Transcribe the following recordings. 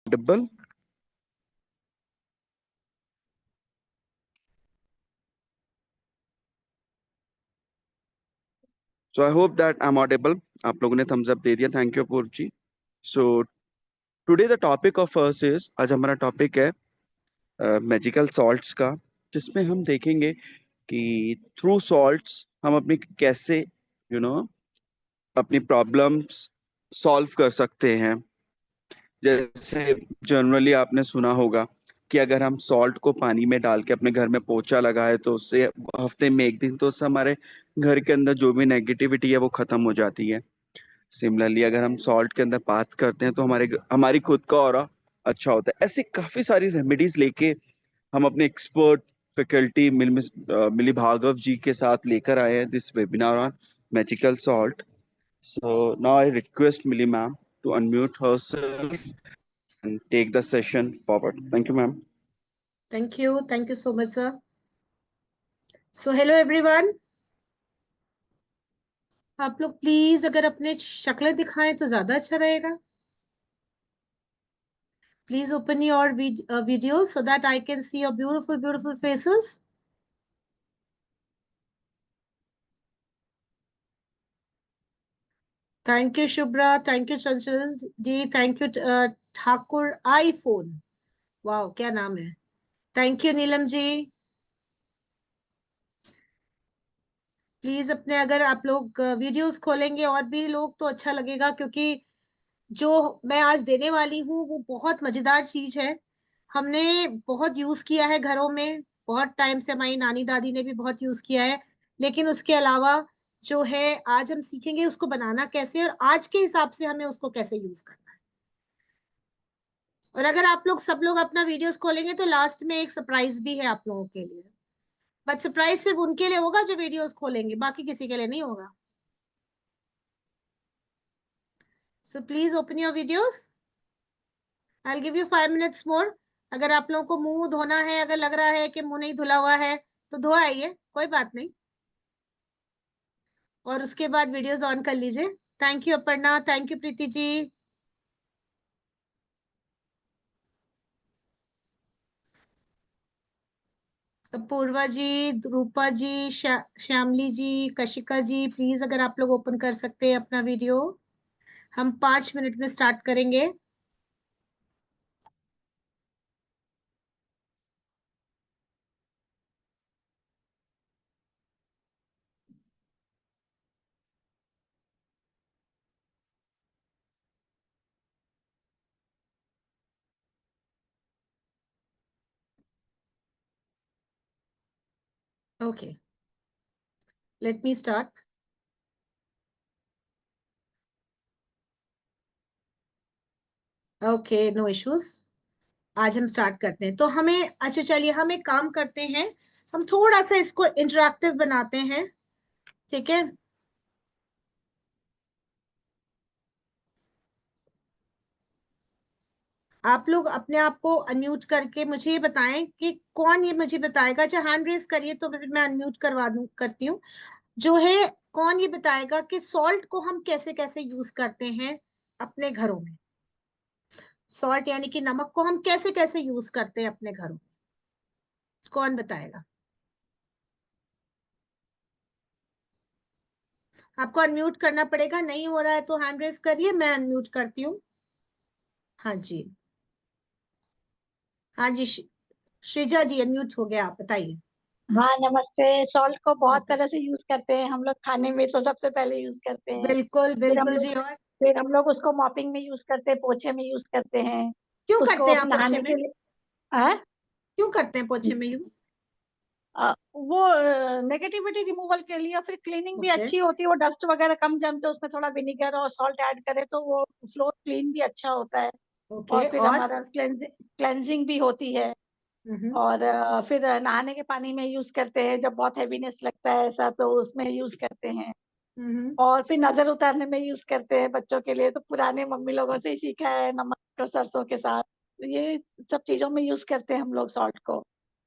audible? So I hope that I'm audible. आप लोगों ने thumbs up दे दिया. Thank you, Apoorv ji. So today the topic of us is, आज हमारा topic है मैजिकल सॉल्ट्स का, जिसमें हम देखेंगे कि थ्रू सॉल्ट्स हम अपनी कैसे अपनी प्रॉब्लम्स सॉल्व कर सकते हैं। जैसे जनरली आपने सुना होगा कि अगर हम सॉल्ट को पानी में डाल के अपने घर में पोंछा लगाए तो उससे हफ्ते में एक दिन तो उससे हमारे घर के अंदर जो भी नेगेटिविटी है वो खत्म हो जाती है। सिमिलरली अगर हम सॉल्ट के अंदर बात करते हैं तो हमारी खुद का ऑरा अच्छा होता है। ऐसे काफी सारी रेमेडीज लेके हम अपने एक्सपर्ट फैकल्टी मिली भार्गव जी के साथ लेकर आए हैं this webinar on magical salt. So now I request Mili ma'am to unmute herself and take the session forward. Thank you, ma'am. Thank you. Thank you so much, sir. So, hello everyone. आप लोग please अगर अपने शक्लें दिखाएं तो ज्यादा अच्छा रहेगा. Please open your videos so that I can see your beautiful, beautiful faces. Thank you, Shubhra. Thank you, Chanchal ji. Thank you, Thakur iPhone. Wow, क्या नाम है. Thank you, Neelam ji. Please अपने अगर आप लोग वीडियोस खोलेंगे और भी लोग तो अच्छा लगेगा, क्योंकि जो मैं आज देने वाली हूँ वो बहुत मजेदार चीज है. हमने बहुत यूज किया है घरों में, बहुत टाइम से हमारी नानी दादी ने भी बहुत यूज किया है. लेकिन उसके अलावा जो है आज हम सीखेंगे उसको बनाना कैसे और आज के हिसाब से हमें उसको कैसे यूज करना है. और अगर आप लोग सब लोग अपना वीडियोस खोलेंगे तो लास्ट में एक सरप्राइज भी है आप लोगों के लिए. बट सरप्राइज सिर्फ उनके लिए होगा जो वीडियोस खोलेंगे, बाकी किसी के लिए नहीं होगा. So please open your videos. I'll give you 5 minutes more. अगर आप लोगों को मुंह धोना है, अगर लग रहा है कि मुंह नहीं धुला हुआ है तो धो आइए, कोई बात नहीं. और उसके बाद वीडियोस ऑन कर लीजिए. Thank you Aparna. Thank you Preeti ji. Apoorva ji, Roopa ji, Shyamali ji, Kashika ji, please अगर आप लोग ओपन कर सकते हैं अपना वीडियो. हम 5 मिनट में स्टार्ट करेंगे. Okay, let me start. Okay, no issues. आज हम स्टार्ट करते हैं. तो हमें अच्छा चलिए हम एक काम करते हैं, हम थोड़ा सा इसको इंटरेक्टिव बनाते हैं. ठीक है. आप लोग अपने आप को अनम्यूट करके मुझे ये बताएं कि कौन ये मुझे बताएगा. अच्छा, हैंड रेस करिए तो फिर मैं अनम्यूट करवा दूं करती हूँ. जो है कौन ये बताएगा कि सॉल्ट को हम कैसे कैसे यूज करते हैं अपने घरों में. सॉल्ट यानी कि नमक को हम कैसे कैसे यूज करते हैं अपने घरों में. कौन बताएगा. आपको अनम्यूट करना पड़ेगा. नहीं हो रहा है तो हैंड रेस करिए, मैं अनम्यूट करती हूँ. हाँ जी. हाँ जी, श्रीजा जी अनम्यूट हो गया, आप बताइए. हाँ नमस्ते. सॉल्ट को बहुत बताइए. तरह से यूज करते हैं हम लोग. खाने में तो सबसे पहले यूज करते हैं. बिल्कुल फिर हम बिल्कुल जी. लोग और फिर हम लोग उसको मॉपिंग में यूज करते हैं, पोछे में यूज करते हैं. क्यों करते उसको हैं आप पोछे नहाने में. के लिए क्यों करते हैं पोछे में यूज. वो नेगेटिविटी रिमूवल के लिए. फिर क्लीनिंग भी ओके. अच्छी होती है. वो डस्ट वगैरह कम जमते हैं उसमें. थोड़ा विनीगर और सॉल्ट ऐड करें तो वो फ्लोर क्लीन भी अच्छा होता है. ओके. और फिर और हमारा क्लेंजिंग भी होती है. और फिर नहाने के पानी में यूज करते हैं जब बहुत हैवीनेस लगता है ऐसा, तो उसमें यूज करते हैं. और फिर नजर उतारने में यूज करते हैं बच्चों के लिए. तो पुराने मम्मी लोगों से ही सीखा है, नमक और सरसों के साथ. ये सब चीजों में यूज करते हैं हम लोग सॉल्ट को.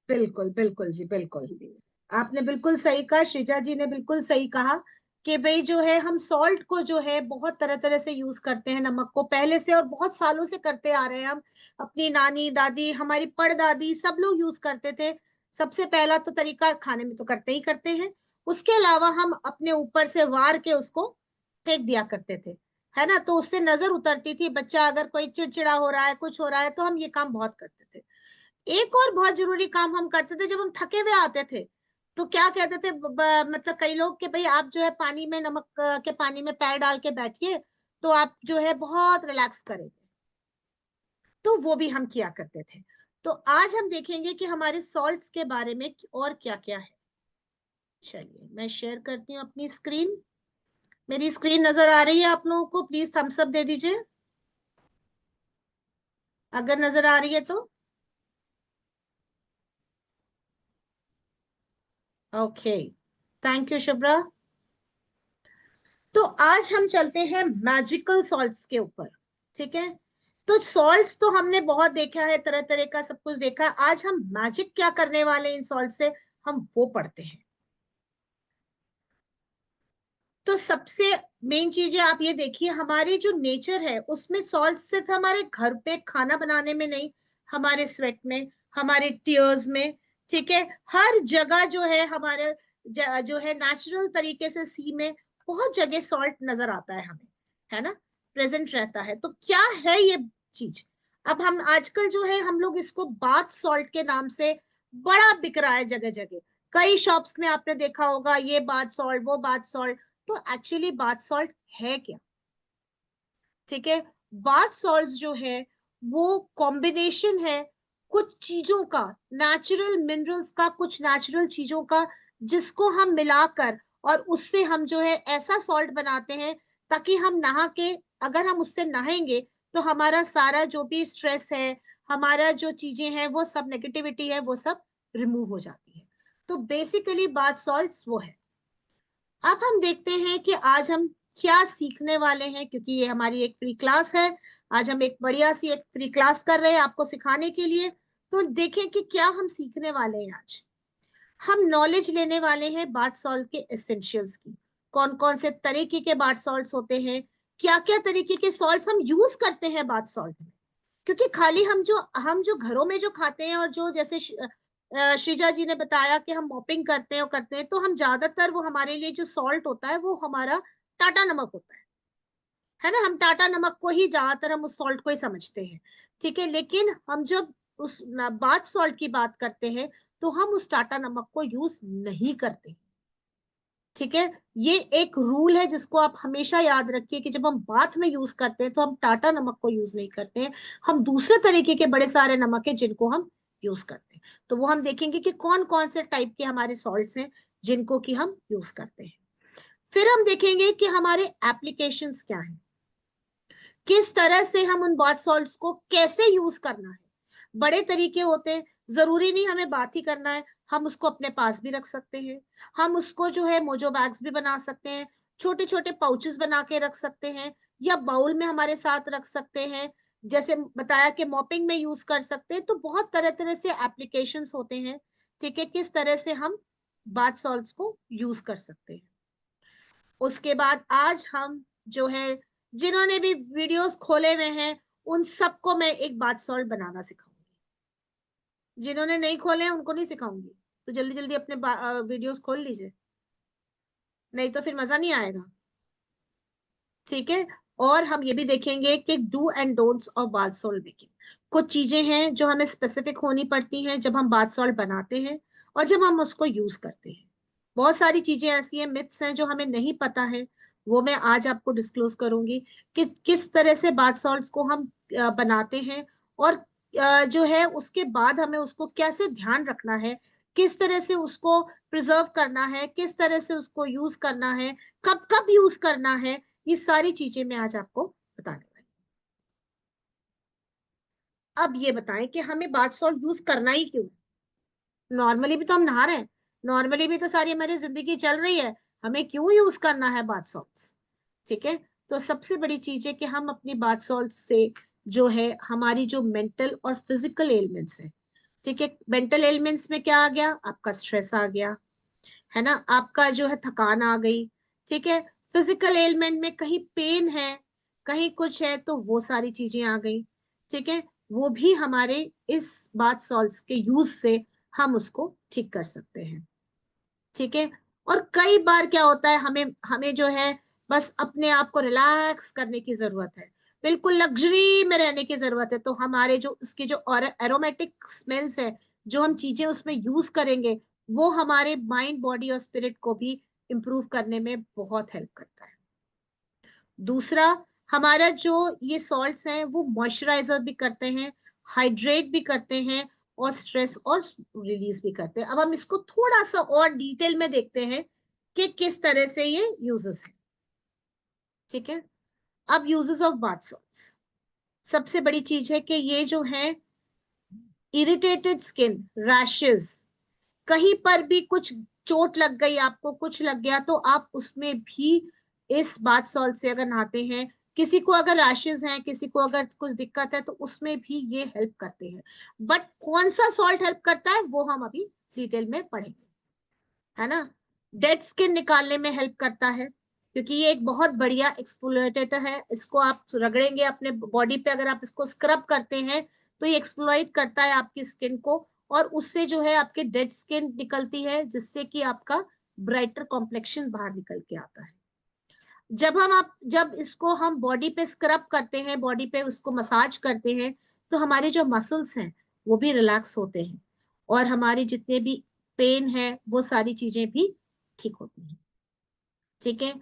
बिल्कुल बिल्कुल जी, बिल्कुल. आपने बिल्कुल सही कहा, श्रीजा जी ने बिल्कुल सही कहा कि भाई जो है हम सॉल्ट को जो है बहुत तरह तरह से यूज करते हैं, नमक को पहले से और बहुत सालों से करते आ रहे हैं हम। अपनी नानी दादी, हमारी परदादी, सब लोग यूज करते थे। सबसे पहला तो तरीका खाने में तो करते ही करते हैं, उसके अलावा हम अपने ऊपर से वार के उसको फेंक दिया करते थे, है ना। तो उससे नजर उतरती थी, बच्चा अगर कोई चिड़चिड़ा हो रहा है, कुछ हो रहा है, तो हम ये काम बहुत करते थे। एक और बहुत जरूरी काम हम करते थे, जब हम थके हुए आते थे तो क्या कहते थे, मतलब कई लोग कि भाई आप जो है पानी में, नमक के पानी में पैर डाल के बैठिए तो आप जो है बहुत रिलैक्स करेंगे। तो वो भी हम किया करते थे। तो आज हम देखेंगे कि हमारे सॉल्ट्स के बारे में और क्या क्या है। चलिए मैं शेयर करती हूँ अपनी स्क्रीन। मेरी स्क्रीन नजर आ रही है आप लोगों को? प्लीज थम्स अप दे दीजिए अगर नजर आ रही है तो। Okay, thank you Shubhra. तो आज हम चलते हैं मैजिकल सॉल्ट्स के ऊपर, ठीक है। तो सॉल्ट्स तो हमने बहुत देखा है, तरह तरह का सब कुछ देखा है। आज हम मैजिक क्या करने वाले हैं इन सॉल्ट से, हम वो पढ़ते हैं। तो सबसे मेन चीज है, आप ये देखिए, हमारी जो नेचर है उसमें सॉल्ट सिर्फ हमारे घर पे खाना बनाने में नहीं, हमारे स्वेट में, हमारे टीयर्स में, ठीक है, हर जगह जो है हमारे जो है नेचुरल तरीके से सी में बहुत जगह सॉल्ट नजर आता है हमें, है ना, प्रेजेंट रहता है। तो क्या है ये चीज? अब हम आजकल जो है हम लोग इसको बाथ सॉल्ट के नाम से बड़ा बिक रहा है जगह जगह। कई शॉप्स में आपने देखा होगा ये बाथ सॉल्ट, वो बाथ सॉल्ट। तो एक्चुअली बाथ सॉल्ट है क्या? ठीक है, बाथ सॉल्ट जो है वो कॉम्बिनेशन है कुछ चीजों का, नेचुरल मिनरल्स का, कुछ नेचुरल चीजों का, जिसको हम मिलाकर और उससे हम जो है ऐसा सॉल्ट बनाते हैं ताकि हम नहा के, अगर हम उससे नहाएंगे तो हमारा सारा जो भी स्ट्रेस है, हमारा जो चीजें हैं, वो सब नेगेटिविटी है, वो सब रिमूव हो जाती है। तो बेसिकली बाथ सॉल्ट्स वो है। अब हम देखते हैं कि आज हम क्या सीखने वाले हैं, क्योंकि ये हमारी एक फ्री क्लास है। आज हम एक बढ़िया सी एक फ्री क्लास कर रहे हैं आपको सिखाने के लिए। तो देखें कि क्या हम सीखने वाले हैं आज। हम नॉलेज लेने वाले हैं बाथ सॉल्ट के एसेंशियल्स की। कौन कौन से तरीके के बाथ सॉल्ट्स होते हैं, क्या क्या तरीके के सॉल्ट्स हम यूज करते हैं बाथ सॉल्ट में। क्योंकि खाली हम जो घरों में जो खाते हैं, और जो जैसे श्रीजा जी ने बताया कि हम मॉपिंग करते हैं और करते हैं, तो हम ज्यादातर वो हमारे लिए जो सॉल्ट होता है वो हमारा टाटा नमक होता है ना। हम टाटा नमक को ही ज्यादातर हम उस सॉल्ट को ही समझते हैं, ठीक है। लेकिन हम जब उस बाथ सॉल्ट की बात करते हैं तो हम उस टाटा नमक को यूज नहीं करते, ठीक है। ये एक रूल है जिसको आप हमेशा याद रखिए कि जब हम बाथ में यूज करते हैं तो हम टाटा नमक को यूज नहीं करते हैं, हम दूसरे तरीके के बड़े सारे नमक है जिनको हम यूज करते हैं। तो वो हम देखेंगे कि कौन कौन से टाइप के हमारे सॉल्ट्स हैं जिनको कि हम यूज करते हैं। फिर हम देखेंगे कि हमारे एप्लीकेशंस क्या हैं, किस तरह से हम उन बाथ सॉल्ट्स को कैसे यूज करना है। बड़े तरीके होते हैं, जरूरी नहीं हमें बात ही करना है, हम उसको अपने पास भी रख सकते हैं। हम उसको जो है मोजो बैग्स भी बना सकते हैं, छोटे छोटे पाउचेस बना के रख सकते हैं, या बाउल में हमारे साथ रख सकते हैं, जैसे बताया कि मॉपिंग में यूज कर सकते हैं। तो बहुत तरह तरह से एप्लीकेशंस होते हैं, ठीक है, किस तरह से हम बाथ सॉल्ट्स को यूज कर सकते हैं। उसके बाद आज हम जो है, जिन्होंने भी वीडियोस खोले हुए हैं उन सबको मैं एक बाथ सॉल्ट बनाना सिखाऊंगी। जिन्होंने नहीं खोले हैं उनको नहीं सिखाऊंगी, तो जल्दी जल्दी अपने वीडियोस खोल लीजिए, नहीं तो फिर मजा नहीं आएगा, ठीक है। और हम ये भी देखेंगे कि do and don'ts of bath salt making. कुछ चीजें हैं जो हमें स्पेसिफिक होनी पड़ती हैं जब हम बाथ सॉल्ट बनाते हैं और जब हम उसको यूज करते हैं। बहुत सारी चीजें ऐसी हैं, मिथ्स हैं जो हमें नहीं पता है, वो मैं आज आपको डिस्क्लोज करूंगी कि किस तरह से बाथ सॉल्ट्स को हम बनाते हैं, और जो है उसके बाद हमें उसको कैसे ध्यान रखना है, किस तरह से उसको प्रिजर्व करना है, किस तरह से उसको यूज करना है, कब कब यूज करना है। ये सारी चीजें मैं आज आपको बताने वाली। अब ये बताएं कि हमें बाथ सॉल्ट यूज करना ही क्यों। नॉर्मली भी तो हम नहा रहे हैं, नॉर्मली भी तो सारी हमारी जिंदगी चल रही है, हमें क्यों यूज करना है बाथ सॉल्ट्स, ठीक है। तो सबसे बड़ी चीज है कि हम अपनी बाथ सॉल्ट से जो है हमारी जो मेंटल और फिजिकल एलिमेंट्स है, ठीक है। मेंटल एलिमेंट्स में क्या आ गया, आपका स्ट्रेस आ गया, है ना, आपका जो है थकान आ गई, ठीक है। फिजिकल एलिमेंट में कहीं पेन है, कहीं कुछ है, तो वो सारी चीजें आ गई। ठीक है, वो भी हमारे इस बाथ सॉल्ट्स के यूज से हम उसको ठीक कर सकते हैं। ठीक है। और कई बार क्या होता है, हमें हमें जो है बस अपने आप को रिलैक्स करने की जरूरत है, बिल्कुल लग्जरी में रहने की जरूरत है, तो हमारे जो उसकी जो और एरोमेटिक स्मेल्स है, जो हम चीजें उसमें यूज करेंगे, वो हमारे माइंड बॉडी और स्पिरिट को भी इम्प्रूव करने में बहुत हेल्प करता है। दूसरा, हमारा जो ये सॉल्ट्स हैं वो मॉइस्चराइजर भी करते हैं, हाइड्रेट भी करते हैं, और स्ट्रेस और रिलीज भी करते हैं। अब हम इसको थोड़ा सा और डिटेल में देखते हैं कि किस तरह से ये यूजेस है। ठीक है। अब यूजेस ऑफ बाथ सॉल्ट्स, सबसे बड़ी चीज है कि ये जो है इरिटेटेड स्किन, रैशेस, कहीं पर भी कुछ चोट लग गई, आपको कुछ लग गया, तो आप उसमें भी इस बाथ सॉल्ट से अगर नहाते हैं, किसी को अगर रैशेस हैं, किसी को अगर कुछ दिक्कत है, तो उसमें भी ये हेल्प करते हैं। बट कौन सा सॉल्ट हेल्प करता है वो हम अभी डिटेल में पढ़ेंगे, है ना। डेड स्किन निकालने में हेल्प करता है, क्योंकि ये एक बहुत बढ़िया एक्सफोलिएटर है। इसको आप रगड़ेंगे अपने बॉडी पे, अगर आप इसको स्क्रब करते हैं तो ये एक्सप्लॉइट करता है आपकी स्किन को, और उससे जो है आपकी डेड स्किन निकलती है, जिससे कि आपका ब्राइटर कॉम्प्लेक्शन बाहर निकल के आता है। जब इसको हम बॉडी पे स्क्रब करते हैं, बॉडी पे उसको मसाज करते हैं, तो हमारे जो मसल्स हैं वो भी रिलैक्स होते हैं, और हमारी जितने भी पेन है वो सारी चीजें भी ठीक होती हैं। ठीक है।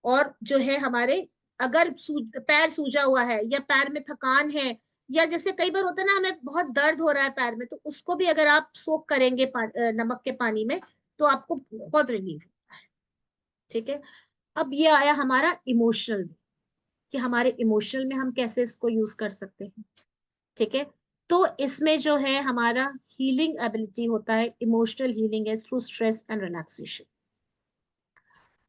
और जो है हमारे, अगर पैर सूजा हुआ है, या पैर में थकान है, या जैसे कई बार होता है ना, हमें बहुत दर्द हो रहा है पैर में, तो उसको भी अगर आप सोक करेंगे नमक के पानी में, तो आपको बहुत रिलीफ होता है। ठीक है। अब ये आया हमारा इमोशनल में, कि हमारे इमोशनल में हम कैसे इसको यूज कर सकते हैं। ठीक है। तो इसमें जो है हमारा हीलिंग एबिलिटी होता है, इमोशनल हीलिंग है थ्रू स्ट्रेस एंड रिलैक्सेशन।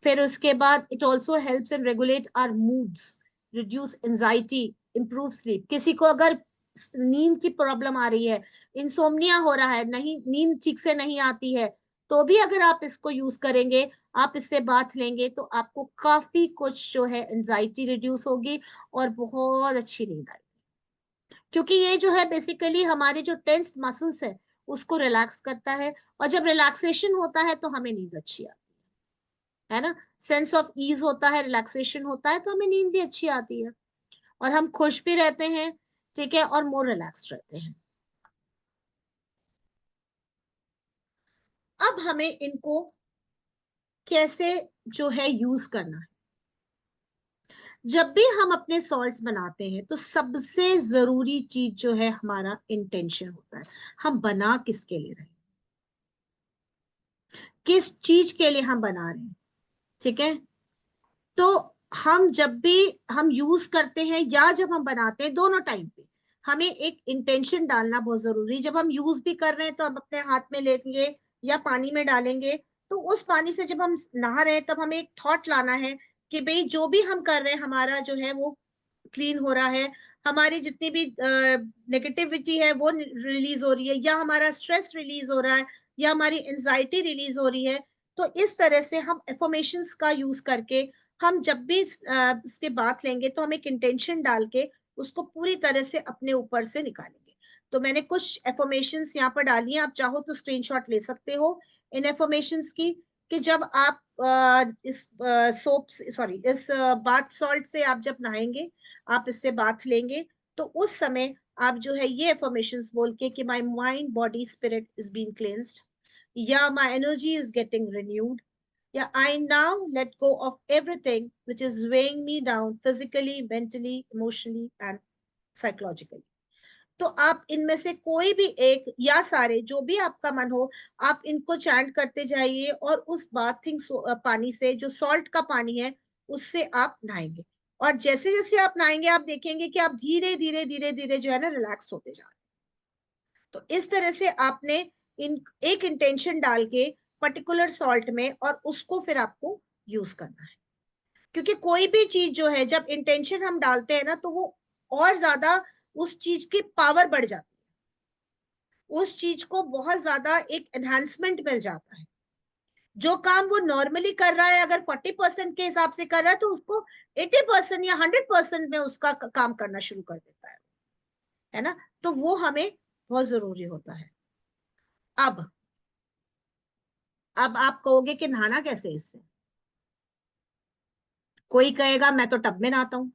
फिर उसके बाद it also helps in regulate our moods, reduce anxiety, improve sleep. किसी को अगर नींद की प्रॉब्लम आ रही है, इंसोम्निया हो रहा है, नहीं नींद ठीक से नहीं आती है, तो भी अगर आप इसको यूज करेंगे, आप इससे बात लेंगे, तो आपको काफी कुछ जो है एंजाइटी रिड्यूस होगी, और बहुत अच्छी नींद आएगी। क्योंकि ये जो है बेसिकली हमारे जो टेंस मसल्स है उसको रिलैक्स करता है, और जब रिलैक्सेशन होता है तो हमें नींद अच्छी आती है ना। सेंस ऑफ ईज होता है, रिलैक्सेशन होता है, तो हमें नींद भी अच्छी आती है, और हम खुश भी रहते हैं। ठीक है। और मोर रिलैक्स रहते हैं। अब हमें इनको कैसे जो है यूज करना है। जब भी हम अपने सॉल्ट्स बनाते हैं, तो सबसे जरूरी चीज जो है हमारा इंटेंशन होता है। हम बना किसके लिए रहे हैं, किस चीज के लिए हम बना रहे हैं। ठीक है। तो हम जब भी हम यूज करते हैं या जब हम बनाते हैं, दोनों टाइम पे हमें एक इंटेंशन डालना बहुत जरूरी है। जब हम यूज भी कर रहे हैं तो हम अपने हाथ में लेंगे या पानी में डालेंगे, तो उस पानी से जब हम नहा रहे हैं, तब हमें एक थॉट लाना है कि भाई जो भी हम कर रहे हैं हमारा जो है वो क्लीन हो रहा है, हमारी जितनी भी नेगेटिविटी है वो रिलीज हो रही है, या हमारा स्ट्रेस रिलीज हो रहा है, या हमारी एंजाइटी रिलीज हो रही है। तो इस तरह से हम एफर्मेशंस का यूज करके, हम जब भी इसके बात लेंगे, तो हम एक इंटेंशन डाल के उसको पूरी तरह से अपने ऊपर से निकालेंगे। तो मैंने कुछ एफर्मेशंस यहाँ पर डाली हैं, आप चाहो तो स्क्रीनशॉट ले सकते हो इन एफर्मेशंस की, कि जब आप इस सोप सॉरी इस बाथ सॉल्ट से आप जब नहाएंगे, आप इससे बात लेंगे, तो उस समय आप जो है ये एफर्मेशंस बोल के कि my mind body spirit is being cleansed, या my energy is getting renewed, या I now let go of everything which is weighing me down physically, mentally, emotionally and psychologically. तो आप इनमें से कोई भी एक या सारे, जो भी आपका मन हो, आप इनको चैंट करते जाइए, और उस बाथिंग पानी से, जो सॉल्ट का पानी है, उससे आप नहाएंगे। और जैसे जैसे आप नहाएंगे, आप देखेंगे कि आप धीरे धीरे धीरे धीरे जो है ना रिलैक्स होते जा रहे हैं। तो इस तरह से आपने इन एक इंटेंशन डाल के पर्टिकुलर सॉल्ट में, और उसको फिर आपको यूज करना है। क्योंकि कोई भी चीज जो है, जब इंटेंशन हम डालते हैं ना, तो वो और ज्यादा उस चीज की पावर बढ़ जाती है, उस चीज को बहुत ज्यादा एक एनहांसमेंट मिल जाता है। जो काम वो नॉर्मली कर रहा है अगर 40% के हिसाब से कर रहा है तो उसको 80% या 100% में उसका काम करना शुरू कर देता है ना। तो वो हमें बहुत जरूरी होता है। अब आप कहोगे कि नहाना कैसे इससे। कोई कहेगा मैं तो टब में नहाता हूँ,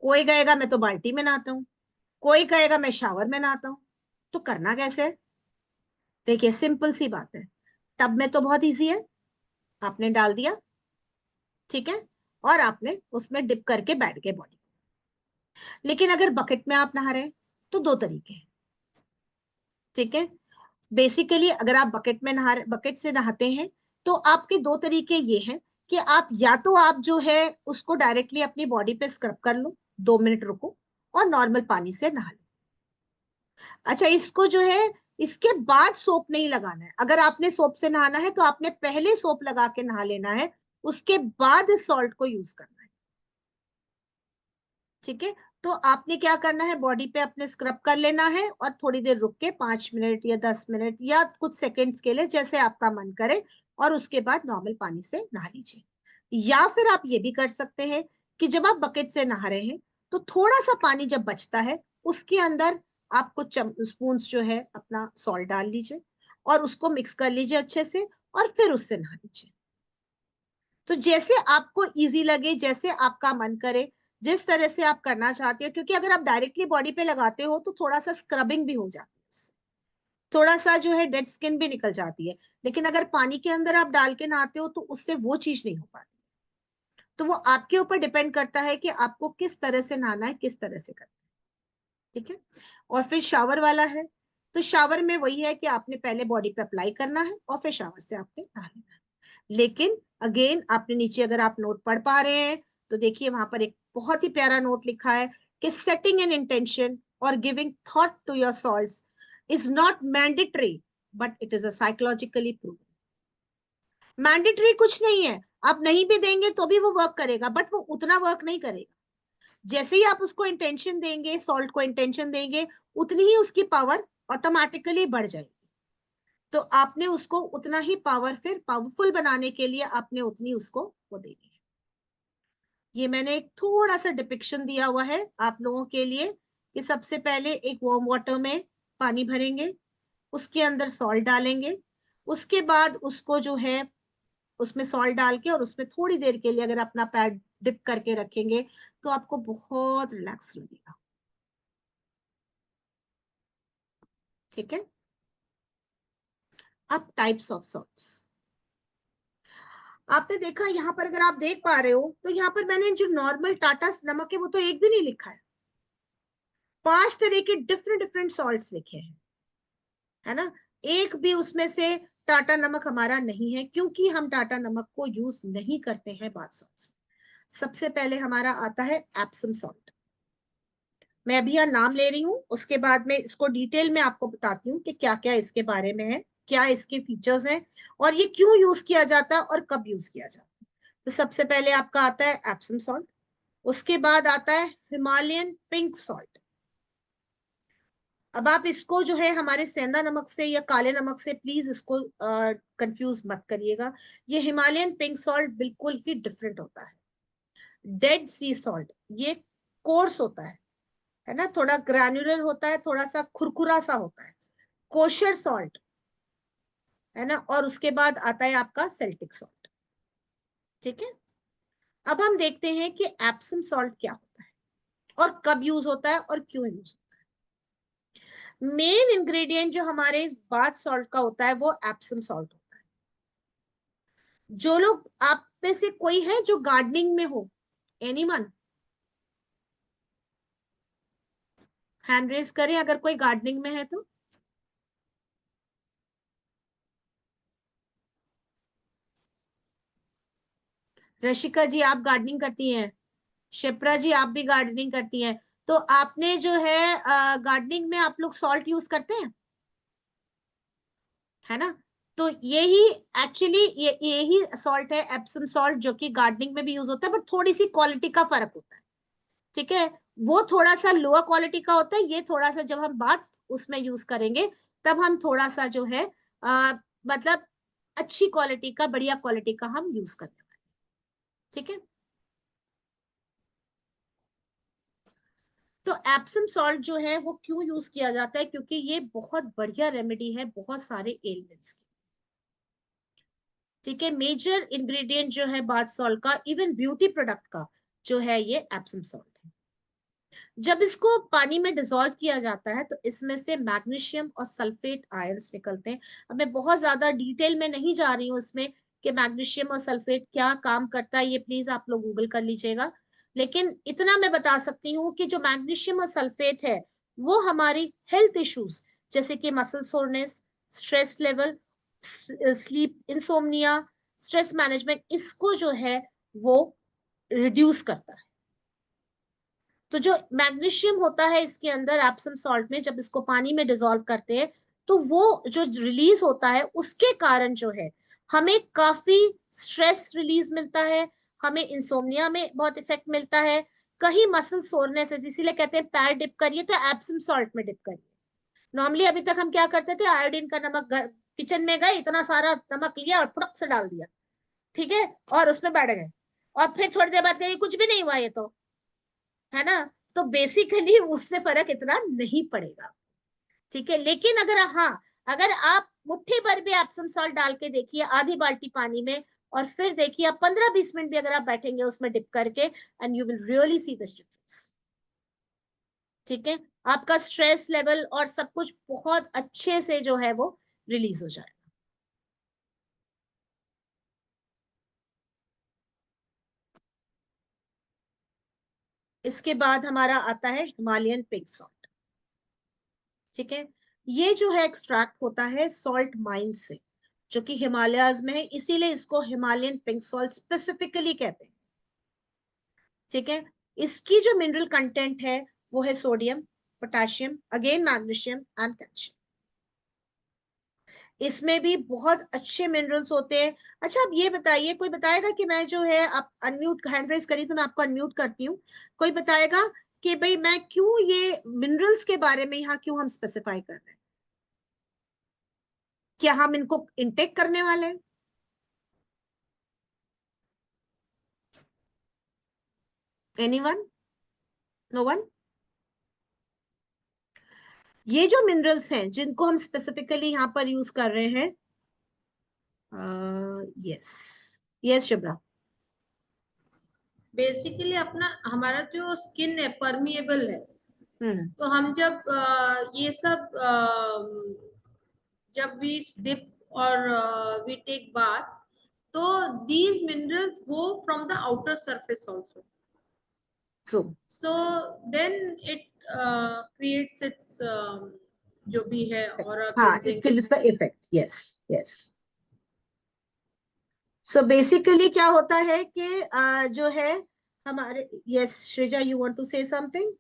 कोई कहेगा मैं तो बाल्टी में नहाता हूँ, कोई कहेगा मैं शावर में नहाता हूँ। तो करना कैसे है? देखिए सिंपल सी बात है। टब में तो बहुत इजी है, आपने डाल दिया, ठीक है, और आपने उसमें डिप करके बैठ गए बॉडी। लेकिन अगर बकेट में आप नहा रहे हैं तो दो तरीके हैं, ठीक है। बेसिकली अगर आप बकेट से नहाते हैं तो आपके दो तरीके ये हैं कि आप या तो आप जो है उसको डायरेक्टली अपनी बॉडी पे स्क्रब कर लो, 2 मिनट रुको और नॉर्मल पानी से नहा लो। अच्छा, इसको जो है इसके बाद सोप नहीं लगाना है। अगर आपने सोप से नहाना है तो आपने पहले सोप लगा के नहा लेना है, उसके बाद इस सॉल्ट को यूज करना है, ठीक है। तो आपने क्या करना है, बॉडी पे अपने स्क्रब कर लेना है और थोड़ी देर रुक के 5 मिनट या 10 मिनट या कुछ सेकेंड्स के लिए जैसे आपका मन करे, और उसके बाद नॉर्मल पानी से नहा लीजिए। या फिर आप ये भी कर सकते हैं कि जब आप बकेट से नहा रहे हैं तो थोड़ा सा पानी जब बचता है उसके अंदर आप कुछ स्पून जो है अपना सॉल्ट डाल लीजिए और उसको मिक्स कर लीजिए अच्छे से, और फिर उससे नहा लीजिए। तो जैसे आपको इजी लगे, जैसे आपका मन करे, जिस तरह से आप करना चाहते हो, क्योंकि अगर आप डायरेक्टली बॉडी पे लगाते हो तो थोड़ा सा स्क्रबिंग भी हो जाती है उससे, थोड़ा सा जो है डेड स्किन भी निकल जाती है। लेकिन अगर पानी के अंदर आप डाल के नहाते हो तो उससे वो चीज नहीं हो पाती। तो वो आपके ऊपर डिपेंड करता है कि आपको किस तरह से नहाना है, किस तरह से करना है, ठीक है। और फिर शावर वाला है, तो शावर में वही है कि आपने पहले बॉडी पे अप्लाई करना है और फिर शावर से आपने नहा लेना है। लेकिन अगेन आपने नीचे अगर आप नोट पढ़ पा रहे हैं तो देखिए वहां पर एक बहुत ही प्यारा नोट लिखा है कि सेटिंग एन इंटेंशन और giving thought to your salts is not mandatory but it is a psychologically proven. Mandatory कुछ नहीं है, आप नहीं भी देंगे तो भी वो वर्क करेगा, बट वो उतना वर्क नहीं करेगा। जैसे ही आप उसको इंटेंशन देंगे, सॉल्ट को इंटेंशन देंगे, उतनी ही उसकी पावर ऑटोमेटिकली बढ़ जाएगी। तो आपने उसको उतना ही फिर पावरफुल बनाने के लिए आपने उतनी उसको वो देनी है। ये मैंने एक थोड़ा सा डिपिक्शन दिया हुआ है आप लोगों के लिए कि सबसे पहले एक वार्म वाटर में पानी भरेंगे, उसके अंदर सॉल्ट डालेंगे, उसके बाद उसको जो है उसमें सॉल्ट डाल के और उसमें थोड़ी देर के लिए अगर अपना पैर डिप करके रखेंगे तो आपको बहुत रिलैक्स लगेगा, ठीक है। अब टाइप्स ऑफ सॉल्ट्स आपने देखा, यहाँ पर अगर आप देख पा रहे हो तो यहाँ पर मैंने जो नॉर्मल टाटा नमक है वो तो एक भी नहीं लिखा है, 5 तरह के डिफरेंट डिफरेंट सॉल्ट्स लिखे हैं, है ना। एक भी उसमें से टाटा नमक हमारा नहीं है क्योंकि हम टाटा नमक को यूज नहीं करते हैं बाथ सॉल्ट्स। सबसे पहले हमारा आता है एप्सम सॉल्ट। मैं अभी यहाँ नाम ले रही हूँ, उसके बाद में इसको डिटेल में आपको बताती हूँ कि क्या क्या इसके बारे में है, क्या इसके फीचर्स हैं और ये क्यों यूज किया जाता है और कब यूज किया जाता है। तो सबसे पहले आपका आता है एप्सम सॉल्ट, उसके बाद आता है हिमालयन पिंक सॉल्ट। अब आप इसको जो है हमारे सेंधा नमक से या काले नमक से प्लीज इसको कंफ्यूज मत करिएगा। ये हिमालयन पिंक सॉल्ट बिल्कुल ही डिफरेंट होता है। डेड सी सॉल्ट ये कोर्स होता है ना, थोड़ा ग्रैन्युलर होता है, थोड़ा सा खुरखुरा सा होता है। कोशर सॉल्ट है ना, और उसके बाद आता है आपका सेल्टिक सॉल्ट, ठीक है। अब हम देखते हैं कि एप्सम सॉल्ट क्या होता है और कब यूज होता है और क्यों यूज होता है। मेन इंग्रेडिएंट जो हमारे बाथ सॉल्ट का होता है वो एप्सम सॉल्ट होता है। जो लोग आप में से कोई है जो गार्डनिंग में हो, एनीवन हैंड रेज करें अगर कोई गार्डनिंग में है तो। रशिका जी आप गार्डनिंग करती हैं, शिप्रा जी आप भी गार्डनिंग करती हैं, तो आपने जो है गार्डनिंग में आप लोग सॉल्ट यूज करते हैं, है ना। तो यही एक्चुअली यही सॉल्ट है एप्सम सॉल्ट, जो कि गार्डनिंग में भी यूज होता है, बट थोड़ी सी क्वालिटी का फर्क होता है, ठीक है। वो थोड़ा सा लोअर क्वालिटी का होता है, ये थोड़ा सा जब हम बात उसमें यूज करेंगे तब हम थोड़ा सा जो है मतलब अच्छी क्वालिटी का, बढ़िया क्वालिटी का हम यूज करने वाले हैं। ठीक है, तो एप्सम सॉल्ट जो है वो क्यों यूज किया जाता है, क्योंकि ये बहुत बढ़िया रेमेडी है बहुत सारे एलिमेंट्स की। ठीक है, मेजर इंग्रेडिएंट जो है बाथ सॉल्ट का, इवन ब्यूटी प्रोडक्ट का जो है ये एप्सम सॉल्ट है। जब इसको पानी में डिसॉल्व किया जाता है तो इसमें से मैग्नीशियम और सल्फेट आयंस निकलते हैं। अब मैं बहुत ज्यादा डिटेल में नहीं जा रही हूँ इसमें कि मैग्नीशियम और सल्फेट क्या काम करता है, ये प्लीज आप लोग गूगल कर लीजिएगा। लेकिन इतना मैं बता सकती हूँ कि जो मैग्नीशियम और सल्फेट है वो हमारी हेल्थ इश्यूज जैसे कि muscle soreness, stress level, sleep insomnia, stress management, इसको जो है वो रिड्यूस करता है। तो जो मैग्नीशियम होता है इसके अंदर एप्सम सॉल्ट में, जब इसको पानी में डिसॉल्व करते हैं तो वो जो रिलीज होता है उसके कारण जो है हमें काफी स्ट्रेस रिलीज मिलता है, हमें इंसोम्निया में बहुत इफेक्ट मिलता है, कहीं मसल सोरनेस है, इसीलिए कहते हैं पैर डिप करिए तो एप्सम सॉल्ट में डिप करिए। नॉर्मली अभी तक हम क्या करते थे, आयोडीन का नमक, किचन में गए इतना सारा नमक लिया और फुड़क से डाल दिया, ठीक है, और उसमें बैठ गए, और फिर थोड़ी देर बाद कहीं कुछ भी नहीं हुआ ये तो, है ना। तो बेसिकली उससे फर्क इतना नहीं पड़ेगा। ठीक है, लेकिन अगर हाँ, अगर आप मुट्ठी भर भी एप्सम सॉल्ट डाल के देखिए आधी बाल्टी पानी में, और फिर देखिए आप 15-20 मिनट भी अगर आप बैठेंगे उसमें डिप करके, and you will really see the difference. ठीक है, आपका स्ट्रेस लेवल और सब कुछ बहुत अच्छे से जो है वो रिलीज हो जाएगा। इसके बाद हमारा आता है हिमालयन पिंक सॉल्ट। ठीक है, ये जो है एक्सट्रैक्ट होता है सॉल्ट माइन से जो कि हिमालयाज में है, इसीलिए इसको हिमालयन पिंक सॉल्ट स्पेसिफिकली कहते हैं। ठीक है, इसकी जो मिनरल कंटेंट है वो है sodium, potassium, again magnesium and calcium. इसमें भी बहुत अच्छे मिनरल्स होते हैं। अच्छा, अब ये बताइए, कोई बताएगा कि मैं जो है, आप अनम्यूट हैंड रेज करी तो मैं आपको अनम्यूट करती हूँ, कोई बताएगा कि भाई मैं क्यों ये मिनरल्स के बारे में यहाँ क्यों हम स्पेसिफाई कर रहे हैं, क्या हम इनको इनटेक करने वाले हैं? एनीवन? No one? ये जो मिनरल्स हैं जिनको हम स्पेसिफिकली यहाँ पर यूज कर रहे हैं, यस यस शुभ्रा। बेसिकली अपना हमारा जो स्किन है परमिएबल है, हम्म, तो हम जब ये सब जब वी डिप और वी टेक बाथ, तो these minerals go from the outer surface also, true, so then it creates its जो भी है aura हाँ, it cleansing. Gives the effect, yes yes. So basically क्या होता है कि जो है हमारे, yes Sreeja, you want to say something?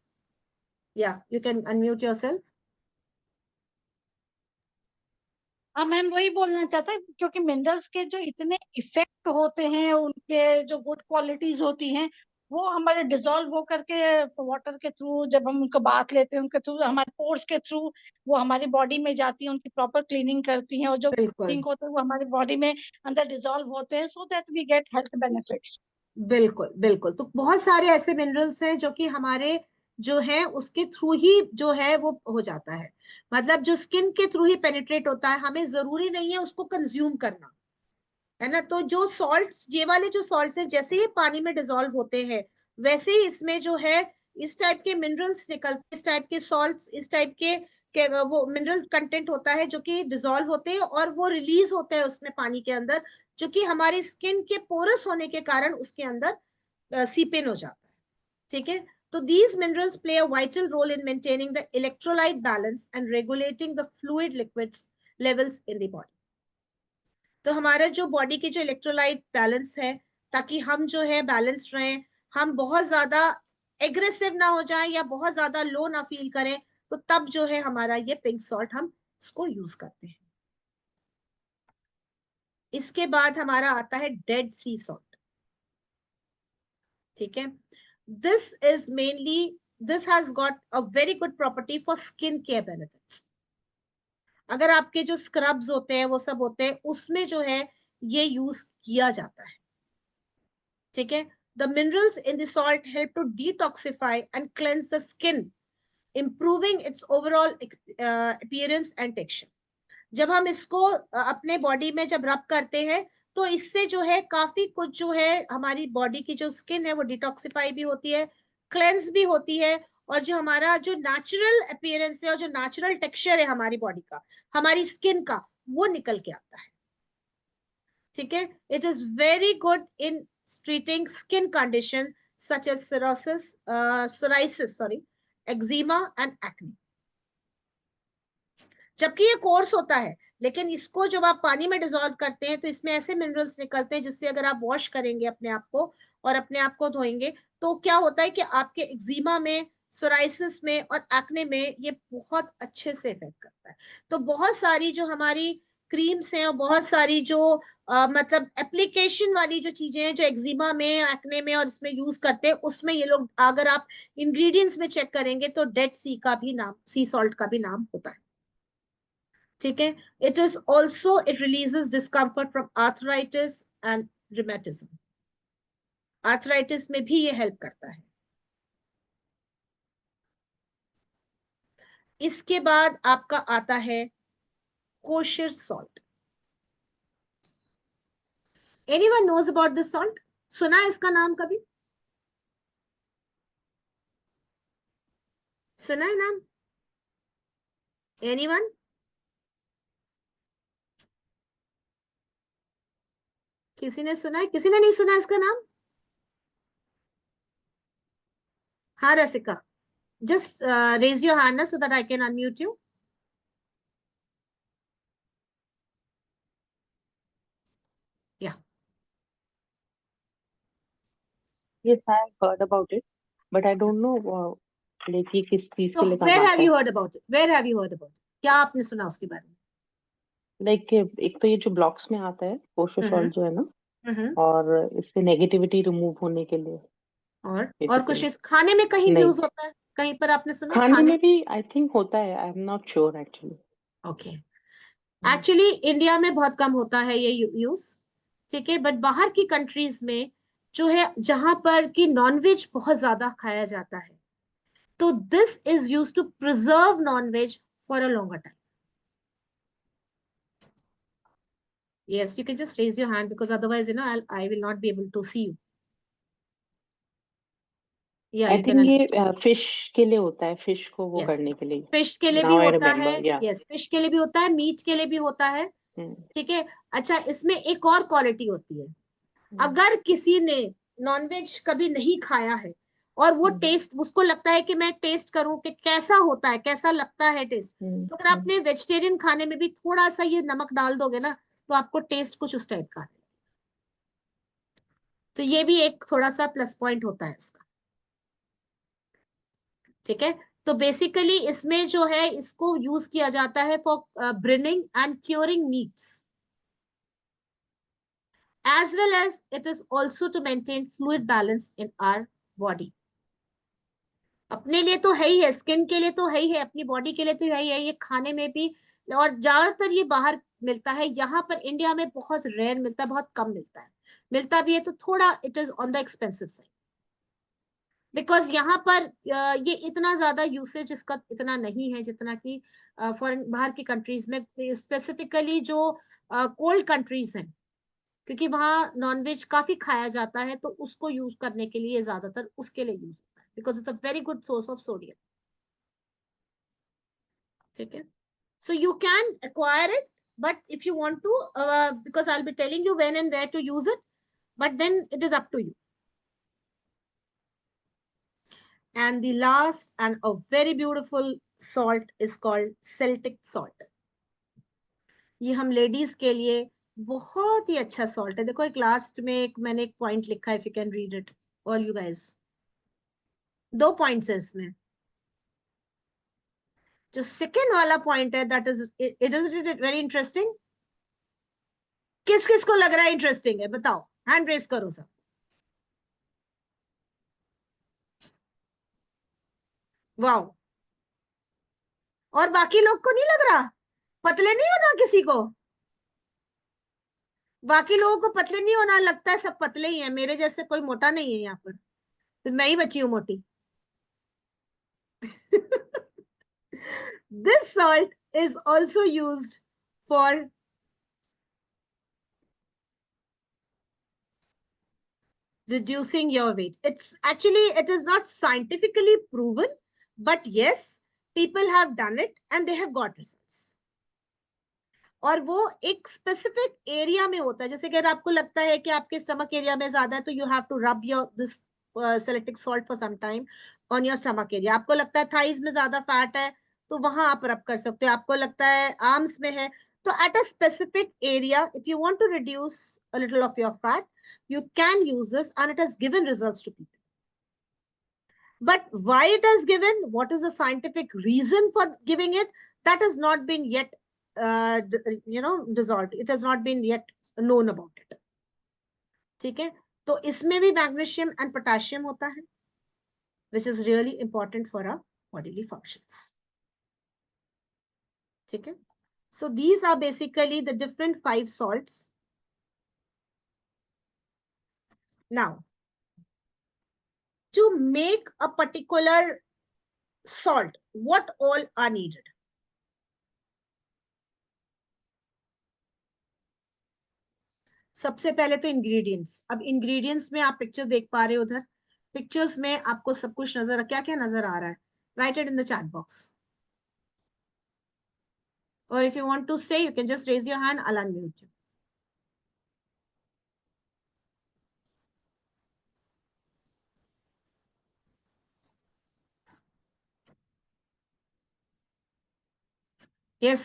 या यू कैन अनम्यूट योरसेल्फ। हाँ मैम, वही बोलना चाहता है, क्योंकि मिनरल्स के जो इतने इफेक्ट होते हैं, उनके जो गुड क्वालिटीज होती हैं, वो हमारे डिसॉल्व हो करके वाटर के थ्रू, जब हम उनको बाथ लेते हैं उनके थ्रू, हमारे पोर्स के थ्रू वो हमारी बॉडी में जाती है, उनकी प्रॉपर क्लीनिंग करती हैं, और जो बिल्कुल थिंक होते हैं वो हमारी बॉडी में अंदर डिसॉल्व होते हैं, so that we get health benefits. बिल्कुल बिल्कुल, तो बहुत सारे ऐसे मिनरल्स हैं जो कि हमारे जो है उसके थ्रू ही जो है वो हो जाता है, मतलब जो स्किन के थ्रू ही पेनिट्रेट होता है, हमें जरूरी नहीं है उसको कंज्यूम करना, है ना। तो जो सॉल्ट्स, ये वाले जो सॉल्ट्स हैं जैसे ही पानी में डिसॉल्व होते हैं वैसे ही इसमें जो है इस टाइप के मिनरल्स निकलते, इस टाइप के सॉल्ट्स, इस टाइप के वो मिनरल कंटेंट होता है जो कि डिसॉल्व होते हैं और वो रिलीज होते हैं उसमें पानी के अंदर, जो कि हमारी स्किन के पोरस होने के कारण उसके अंदर सीप इन हो जाता है। ठीक है, तो these minerals play a vital role in maintaining the electrolyte balance and regulating the fluid liquids levels in the body. तो हमारा जो बॉडी की जो इलेक्ट्रोलाइट बैलेंस है, ताकि हम जो है बैलेंस्ड रहें, हम बहुत ज्यादा एग्रेसिव ना हो जाएं या बहुत ज्यादा लो ना फील करें, तो तब जो है हमारा ये पिंक सॉल्ट हम इसको यूज करते हैं। इसके बाद हमारा आता है डेड सी सॉल्ट। ठीक है, this is mainly, this has got a very good property for skin care benefits. अगर आपके जो स्क्रब्स होते हैं वो सब होते हैं, उसमें जो है ये यूज किया जाता है। ठीक है, the minerals in the salt help to detoxify and cleanse the skin, improving its overall appearance and texture. जब हम इसको अपने बॉडी में जब रब करते हैं तो इससे जो है काफी कुछ जो है हमारी बॉडी की जो स्किन है वो डिटॉक्सिफाई भी होती है, क्लेंस भी होती है, और जो हमारा जो नेचुरल अपीयरेंस है और जो नेचुरल टेक्सचर है हमारी बॉडी का, हमारी स्किन का, वो निकल के आता है। ठीक है, it is very good in treating skin condition such as psoriasis, eczema and acne. जबकि ये कोर्स होता है, लेकिन इसको जब आप पानी में डिसॉल्व करते हैं तो इसमें ऐसे मिनरल्स निकलते हैं जिससे अगर आप वॉश करेंगे अपने आप को और अपने आप को धोएंगे तो क्या होता है कि आपके एक्जिमा में, सोराइसिस में और एक्ने में ये बहुत अच्छे से इफेक्ट करता है। तो बहुत सारी जो हमारी क्रीम्स हैं और बहुत सारी जो मतलब एप्लीकेशन वाली जो चीजें हैं जो एक्जिमा में, एक्ने में और इसमें यूज करते हैं, उसमें ये लोग अगर आप इंग्रेडिएंट्स में चेक करेंगे तो डेड सी का भी नाम, सी सॉल्ट का भी नाम होता है। ठीक है, it is also, it releases discomfort from arthritis and rheumatism. Arthritis में भी ये हेल्प करता है। इसके बाद आपका आता है kosher salt. Anyone knows about this salt? सुना है इसका नाम कभी? सुना है नाम? एनीवन? किसी ने सुना है, किसी ने नहीं सुना इसका नाम? हाँ रसिका, just raise your hand so that I can unmute you. Yeah. Yes, I have heard about it, but I don't know like ये किस चीज So के लिए काम where have आता है. you heard about it? Where have you heard about it? क्या आपने सुना उसके बारे में? Like एक तो ये जो ब्लॉक्स में आता है कोशो सॉल्ट जो है ना, हम्म। और इससे नेगेटिविटी रिमूव होने के लिए और कुछ बेसिकली. खाने में कहीं भी नहीं, यूज होता है? कहीं पर आपने सुना खाने खाने? में भी आई थिंक होता है. I am not sure actually. Okay, actually India में बहुत कम होता है ये यूज। ठीक है, बट बाहर की कंट्रीज में जो है, जहां पर कि नॉनवेज बहुत ज्यादा खाया जाता है, तो this is use to preserve nonveg for a longer time. Yes, you can just raise your hand because otherwise, I will not be able to see you. Yeah, I you can think unmute. ये fish के लिए होता है, fish को वो Yes, करने के लिए. फिश के लिए भी नाउ आई होता है। रिमेम्बर. या. यस, फिश के लिए भी होता है, मीट के लिए भी होता है। ठीक है, अच्छा, इसमें एक और क्वालिटी होती है। अगर किसी ने नॉनवेज कभी नहीं खाया है और वो टेस्ट, उसको लगता है कि मैं टेस्ट करूं कि कैसा होता है, कैसा लगता है टेस्ट, तो अगर आपने वेजिटेरियन खाने में भी थोड़ा सा ये नमक डाल दोगे ना, तो आपको टेस्ट कुछ उस टाइप का है। तो ये भी एक थोड़ा सा प्लस पॉइंट होता है इसका। ठीक है, तो बेसिकली इसमें जो है इसको यूज किया जाता है for brining and curing meats, as well as it is also to maintain fluid balance in our body. अपने लिए तो है ही है, स्किन के लिए तो है ही है, अपनी बॉडी के लिए तो है ही है, ये खाने में भी। और ज्यादातर ये बाहर मिलता है, यहाँ पर इंडिया में बहुत रेयर मिलता है, बहुत कम मिलता है। मिलता भी है तो थोड़ा it is on the expensive side, because यहाँ पर ये इतना ज्यादा यूसेज इसका इतना नहीं है जितना कि फॉरेन, बाहर की कंट्रीज में, स्पेसिफिकली जो कोल्ड कंट्रीज हैं, क्योंकि वहाँ नॉनवेज काफी खाया जाता है, तो उसको यूज करने के लिए ज्यादातर उसके लिए यूज होता है, because it's a very good source of sodium. ठीक है, so you can acquire it, but if you want to, because I'll be telling you when and where to use it, but then it is up to you. And the last and a very beautiful salt is called Celtic salt. ये हम ladies के लिए बहुत ही अच्छा salt है। देखो, एक last में मैंने एक पॉइंट लिखा है, if you can read it all you guys. 2 points है इसमें। जो सेकेंड वाला पॉइंट है, that is it is very interesting. किस किस को लग रहा है इंटरेस्टिंग है, बताओ, हैंड रेस करो सब। वाओ, और बाकी लोग को नहीं लग रहा? पतले नहीं होना किसी को, बाकी लोगों को पतले नहीं होना, लगता है सब पतले ही हैं, मेरे जैसे कोई मोटा नहीं है यहाँ पर, तो मैं ही बची हूँ मोटी। This salt is also used for reducing your weight. It's actually, it is not scientifically proven, but yes, people have done it and they have got results. और वो एक स्पेसिफिक एरिया में होता है, जैसे अगर आपको लगता है कि आपके स्टमक एरिया में ज्यादा है, तो you have to rub your this Celtic salt for some time on your stomach area. आपको लगता है थाइज में ज्यादा फैट है, तो वहां आप रब कर सकते हो। आपको लगता है आर्म्स में है, तो at a specific area, if you want to reduce a little of your fat, you can use this, and it has given results to people. But why it has given, what is the scientific reason for giving it, that has not been yet dissolved. It has not been yet known about it. ठीक है, तो इसमें भी magnesium and potassium होता है, which is really important for our bodily functions. ठीक है, so these are basically the different 5 salts. Now, to make a particular salt, what all are needed? सबसे पहले तो इंग्रेडिएंट्स। अब इंग्रेडिएंट्स में आप पिक्चर देख पा रहे हो, उधर पिक्चर्स में आपको सब कुछ नजर, क्या क्या नजर आ रहा है, write it in the chat box, और if you want to say you can just raise your hand, I will unmute you. Yes,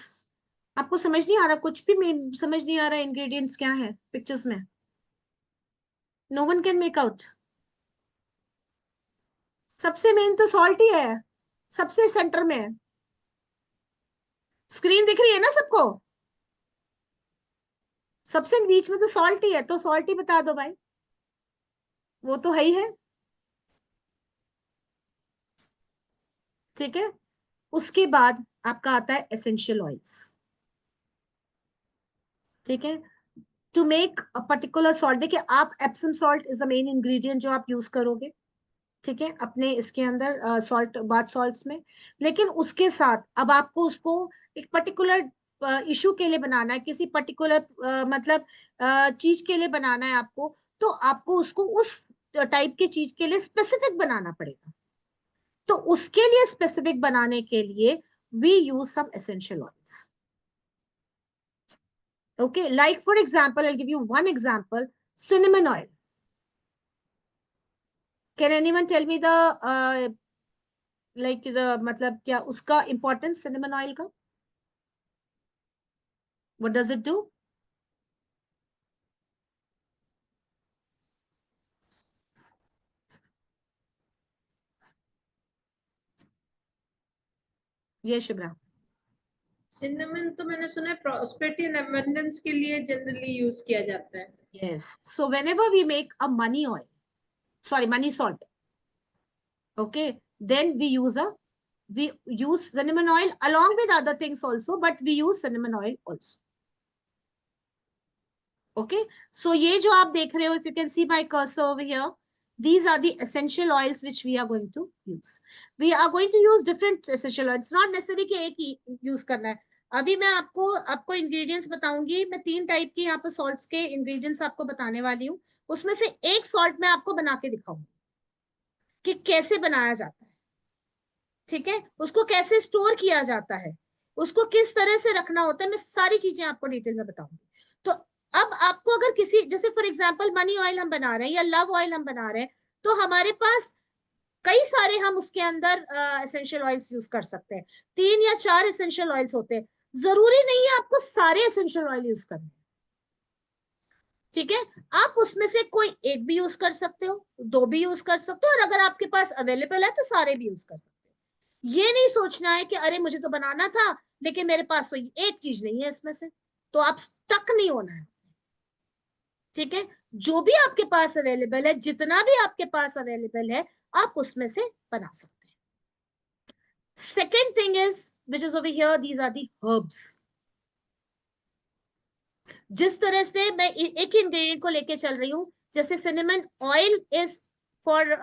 आपको समझ नहीं आ रहा, कुछ भी समझ नहीं आ रहा इंग्रेडिएंट्स क्या है पिक्चर्स में? No one can make out. सबसे मेन तो सॉल्ट ही है, सबसे सेंटर में है। स्क्रीन दिख रही है ना सबको? सबसे बीच में तो सॉल्ट ही है, तो सॉल्ट ही बता दो भाई, वो तो है ही है। ठीक है, उसके बाद आपका आता है एसेंशियल ऑयल्स। ठीक है, to make a particular salt, देखिए आप Epsom salt is the main ingredient जो आप यूज करोगे, ठीक है, अपने इसके अंदर सॉल्ट बाथ सॉल्ट्स में। लेकिन उसके साथ अब आपको उसको एक पर्टिकुलर इशू के लिए बनाना है, किसी पर्टिकुलर मतलब चीज के लिए बनाना है आपको, तो आपको उसको उस टाइप की चीज के लिए स्पेसिफिक बनाना पड़ेगा। तो उसके लिए स्पेसिफिक बनाने के लिए we use some essential oils. Okay, like for example, I'll give you one example, cinnamon oil. Can anyone tell me the like the मतलब क्या उसका importance cinnamon oil का? What does it do? ये Shubhra. Cinnamon तो मैंने सुना है prosperity and abundance के लिए जनरली यूज किया जाता है। Yes. So whenever we make a money oil, sorry, money salt, okay, then we use cinnamon oil along with other things also, but we use cinnamon oil also. Okay, so ये जो आप देख रहे हो, if you can see my cursor over here, these are the essential oils which we are going to use. We are going to use different essential oils. It's not necessary कि एक ही use करना है। अभी मैं आपको ingredients बताऊंगी, मैं 3 type के यहाँ पर सॉल्ट्स के इंग्रेडिएंट्स आपको बताने वाली हूँ। उसमें से एक सॉल्ट मैं आपको बना के दिखाऊंगी कि कैसे बनाया जाता है, ठीक है, उसको कैसे स्टोर किया जाता है, उसको किस तरह से रखना होता है, मैं सारी चीजें आपको डिटेल में बताऊंगी। तो अब आपको अगर किसी, जैसे फॉर एग्जांपल मनी ऑयल हम बना रहे हैं या लव ऑयल हम बना रहे हैं, तो हमारे पास कई सारे हम उसके अंदर एसेंशियल ऑयल्स यूज कर सकते हैं। 3 या 4 एसेंशियल ऑयल्स होते हैं, जरूरी नहीं है आपको सारे एसेंशियल ऑयल यूज करने, ठीक है। आप उसमें से कोई एक भी यूज कर सकते हो, 2 भी यूज कर सकते हो, और अगर आपके पास अवेलेबल है तो सारे भी यूज कर सकते हो। ये नहीं सोचना है कि अरे मुझे तो बनाना था लेकिन मेरे पास तो एक चीज नहीं है इसमें से, तो आप स्टक नहीं होना है, ठीक है। जो भी आपके पास अवेलेबल है, जितना भी आपके पास अवेलेबल है, आप उसमें से बना सकते हैं। Second thing is which is over here, these are the herbs. जिस तरह से मैं एक ही इंग्रेडिएंट को लेके चल रही हूँ, जैसे cinnamon oil is for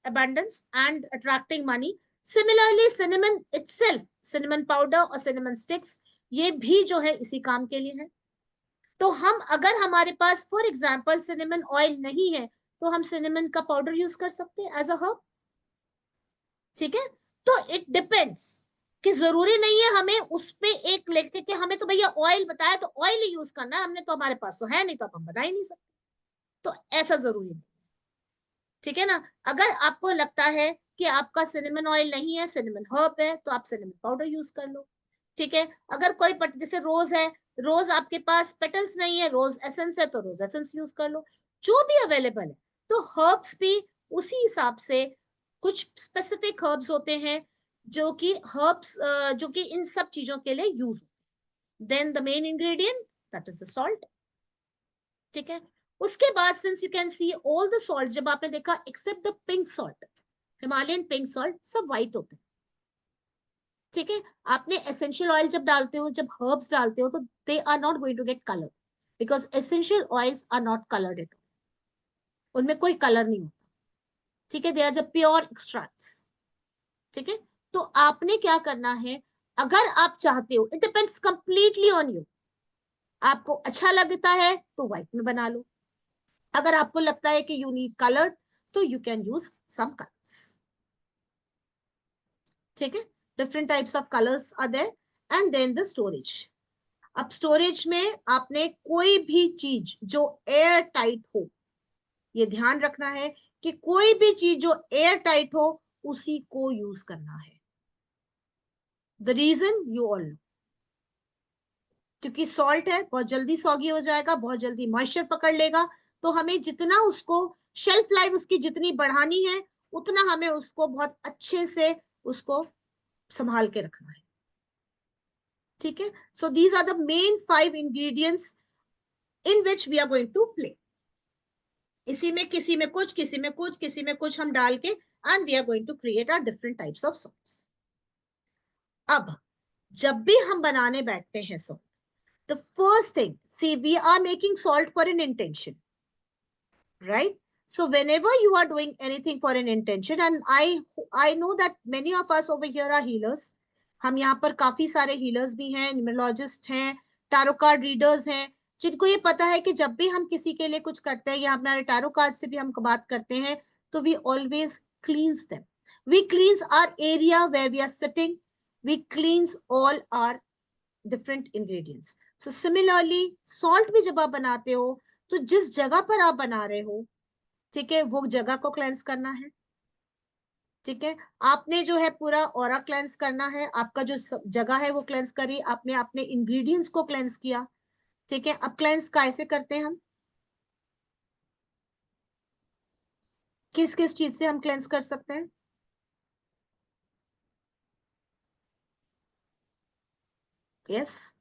abundance and attracting money, similarly cinnamon itself, cinnamon powder और cinnamon sticks, ये भी जो है इसी काम के लिए है। तो हम अगर हमारे पास फॉर एग्जाम्पल सिनेमन ऑयल नहीं है तो हम सिनेमन का पाउडर यूज कर सकते हैं एज अ हर्ब, ठीक है। तो इट डिपेंड्स कि जरूरी नहीं है हमें उस पे एक लेके कि हमें तो भैया ऑयल बताया तो ऑयल ही यूज करना है, हमने तो हमारे पास तो है नहीं तो हम बना ही नहीं सकते, तो ऐसा जरूरी नहीं, ठीक है ना। अगर आपको लगता है कि आपका सिनेमन ऑयल नहीं है, सिनेमन हर्ब है, तो आप सिनेमन पाउडर यूज कर लो, ठीक है। अगर कोई जैसे रोज है, रोज आपके पास पेटल्स नहीं है, रोज एसेंस है, तो रोज एसेंस यूज कर लो, जो भी अवेलेबल है। तो हर्ब्स भी उसी हिसाब से, कुछ स्पेसिफिक हर्ब्स होते हैं जो कि हर्ब्स जो कि इन सब चीजों के लिए यूज होते हैं। Then the main ingredient that is the salt, ठीक है। उसके बाद since you can see all the salt, जब आपने देखा except the pink salt, Himalayan pink salt, सब व्हाइट होते हैं, ठीक है। आपने एसेंशियल ऑयल जब डालते हो, जब हर्ब्स डालते हो, तो they are not going to get colour, because essential oils are not coloured at all, उनमें कोई कलर नहीं होता, ठीक है। They are the pure extracts, ठीक है। तो आपने क्या करना है, अगर आप चाहते हो, it depends completely on you, आपको अच्छा लगता है तो व्हाइट में बना लो, अगर आपको लगता है कि यू नीड कलर्ड तो you can use some colours, ठीक है। Different types of colours are there. And then the storage, अब स्टोरेज में आपने कोई भी चीज जो एयर टाइट हो, ये ध्यान रखना है कि कोई भी चीज जो एयर टाइट हो उसी को यूज करना है। The reason you all know, क्योंकि सॉल्ट है, बहुत जल्दी सॉगी हो जाएगा, बहुत जल्दी मॉइस्चर पकड़ लेगा, तो हमें जितना उसको शेल्फ लाइफ उसकी जितनी बढ़ानी है, उतना हमें उसको बहुत अच्छे से उसको संभाल के रखना है, ठीक है। So these are the main 5 ingredients in which we are going to play. इसी में किसी में कुछ, किसी में कुछ, किसी में कुछ हम डाल के, and we are going to create are different types of salts. अब जब भी हम बनाने बैठते हैं salt, the first thing, see, we are making salt for an intention, right? So whenever you are doing anything for an intention, and I know that many of us over here are healers, हम यहाँ पर काफी सारे healers भी हैं, numerologist हैं, tarot card readers हैं, जिनको ये पता है कि जब भी हम किसी के लिए कुछ करते हैं या हमारे टैरो कार्ड से भी हम बात करते हैं, तो we always cleanse them, we cleanse our area where we are sitting, we cleanse all our different ingredients. So similarly salt भी जब आप बनाते हो तो जिस जगह पर आप बना रहे हो, ठीक है, वो जगह को क्लेंस करना है, ठीक है। आपने जो है पूरा ऑरा क्लेंस करना है, आपका जो जगह है वो क्लेंस करी, आपने अपने इंग्रेडिएंट्स को क्लेंस किया, ठीक है। अब क्लेंस कैसे करते हैं हम, किस किस चीज से हम क्लेंस कर सकते हैं? Yes,